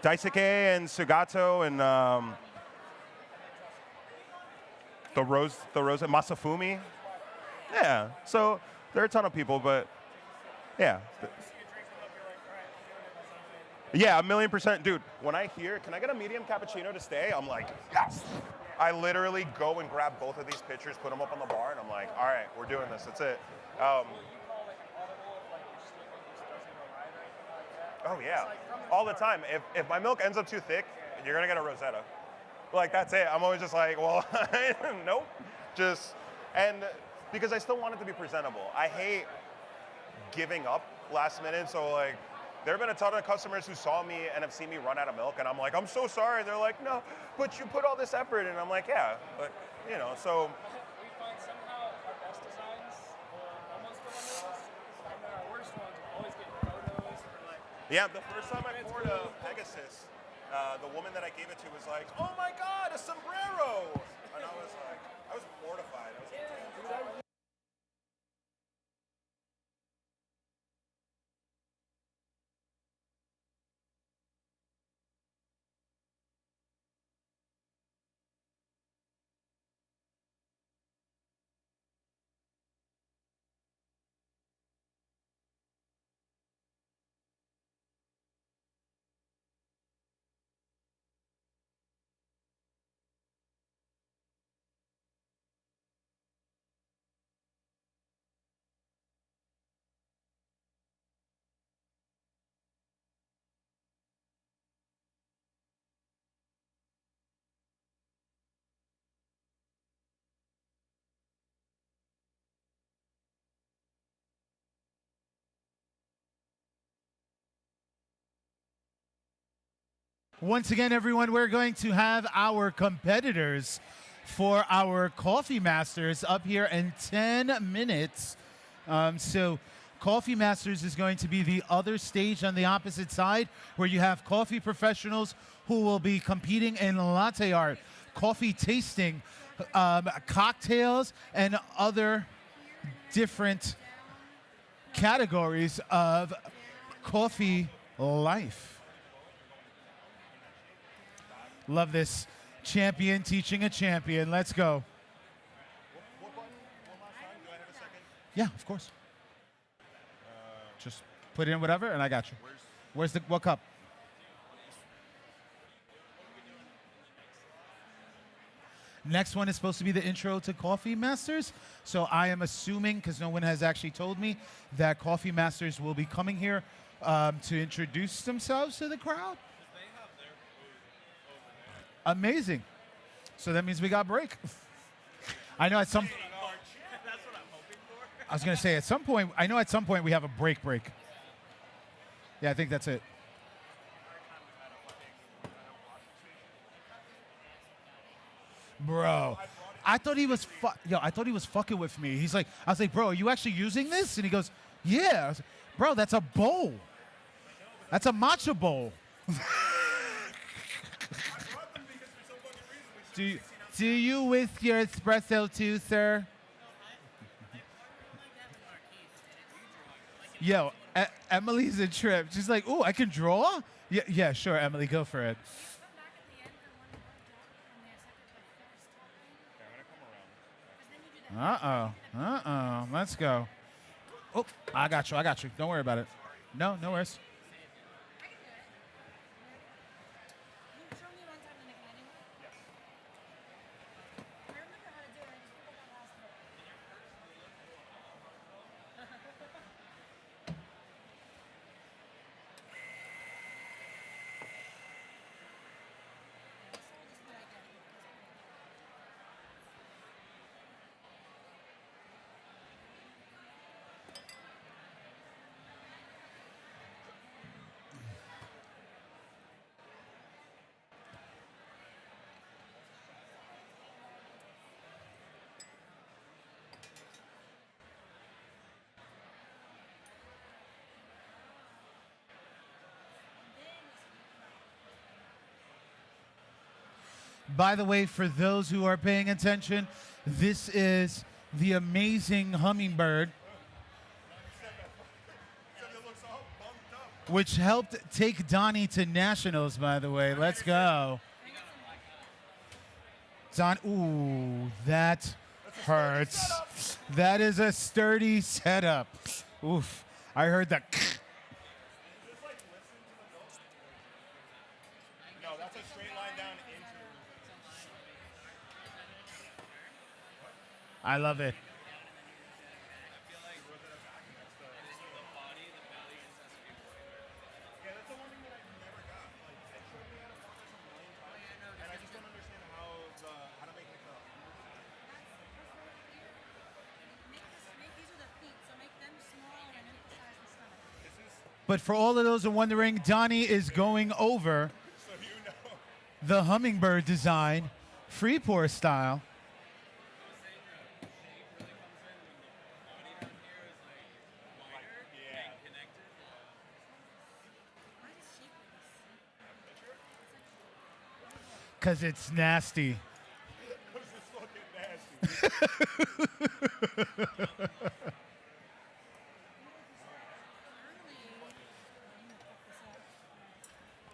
Daisuke and Sugato and the Rose Masafumi. Yeah, so there are a ton of people, but yeah. Yeah, 1,000,000%. Dude, when I hear, can I get a medium cappuccino to stay? I'm like, yes. I literally go and grab both of these pitchers, put them up on the bar, and I'm like, all right, we're doing this. That's it. Oh, yeah. All the time. If my milk ends up too thick, you're going to get a rosetta. Like, that's it. I'm always just like, well, nope. And because I still want it to be presentable. I hate giving up last minute. So, like, there have been a ton of customers who saw me and have seen me run out of milk. And I'm like, I'm so sorry. They're like, no, but you put all this effort. And I'm like, yeah. But, you know, so. We find somehow our best designs, or almost the ones, and then our worst ones always get photos or like. Yeah, the first time I poured a Pegasus, the woman that I gave it to was like, oh my God, a sombrero. And I was like, I was mortified. I was like, damn. Once again, everyone, we're going to have our competitors for our Coffee Masters up here in 10 minutes. So Coffee Masters is going to be the other stage on the opposite side where you have coffee professionals who will be competing in latte art, coffee tasting, cocktails, and other different categories of coffee life. Love this. Champion teaching a champion. Let's go. What button? One last time. Do I have a second? Yeah, of course. Just put in whatever, and I got you. Where's the what cup? Next one is supposed to be the intro to Coffee Masters. So I am assuming, because no one has actually told me, that Coffee Masters will be coming here to introduce themselves to the crowd. Amazing. So that means we got break. I know at some. That's what I'm hoping for. I was gonna say at some point. I know at some point we have a break. Yeah, I think that's it. Bro, I thought he was I thought he was fucking with me. He's like, I was like, bro, are you actually using this? And he goes, yeah. I was like, bro, that's a bowl. That's a matcha bowl. Do you with your espresso too, sir? Yo, Emily's a trip. She's like, ooh, I can draw? Yeah, sure, Emily, go for it. Uh-oh. Let's go. Oh, I got you. Don't worry about it. No worries. By the way, for those who are paying attention, this is the amazing hummingbird. which helped take Donnie to nationals, by the way. Let's go. Ooh, that hurts. That is a sturdy setup. Oof. I heard that. No, that's a straight line down into. I love it. Yeah, that's the one thing that I've never got. Like, it showed me how to process a million times, and I just don't understand how to make the cup. These are the feet, so make them smaller and emphasize the stomach. But for all of those who are wondering, Donnie is going over the hummingbird design, free pour style. Because it's nasty.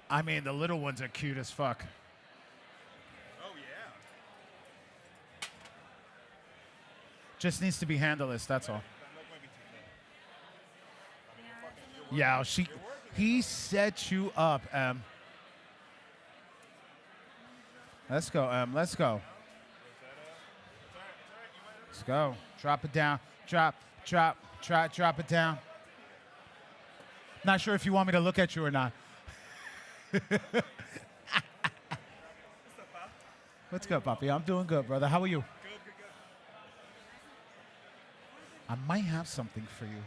I mean, the little ones are cute as fuck. Oh yeah. Just needs to be handleless, that's all. That milk might be too thin. Yeah, he set you up, Em. Let's go, Em. Let's go. Let's go. Drop it down. Drop it down. Not sure if you want me to look at you or not. What's good, Papi? I'm doing good, brother. How are you? Good. I might have something for you.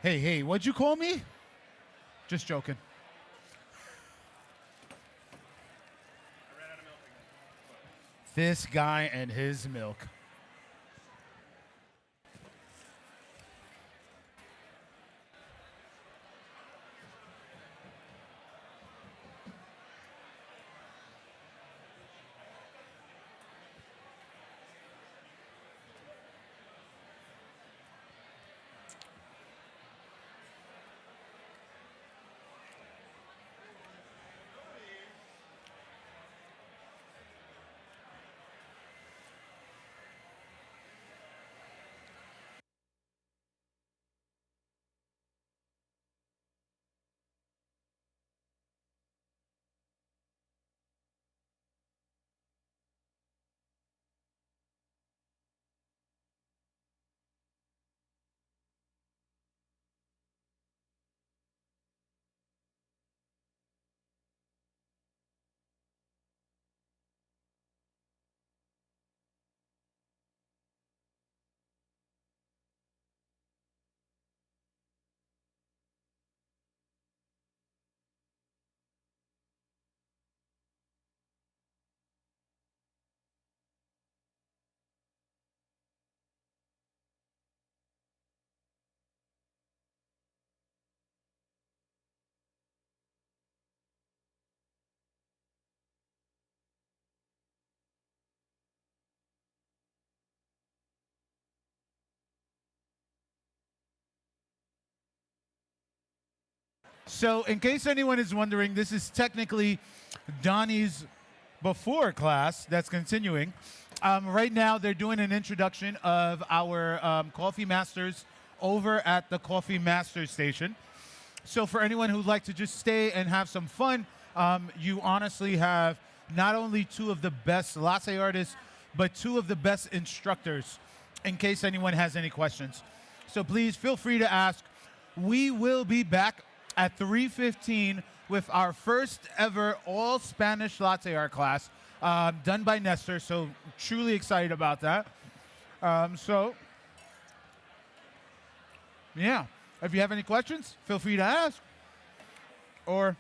Hey, what'd you call me? Just joking. This guy and his milk. So, in case anyone is wondering, this is technically Donnie's before class that's continuing. Right now, they're doing an introduction of our Coffee Masters over at the Coffee Masters station. So, for anyone who'd like to just stay and have some fun, you honestly have not only two of the best latte artists, but two of the best instructors in case anyone has any questions. So, please feel free to ask. We will be back at 3:15 with our first ever all Spanish latte art class done by Nestor. So truly excited about that. Yeah, if you have any questions, feel free to ask. Or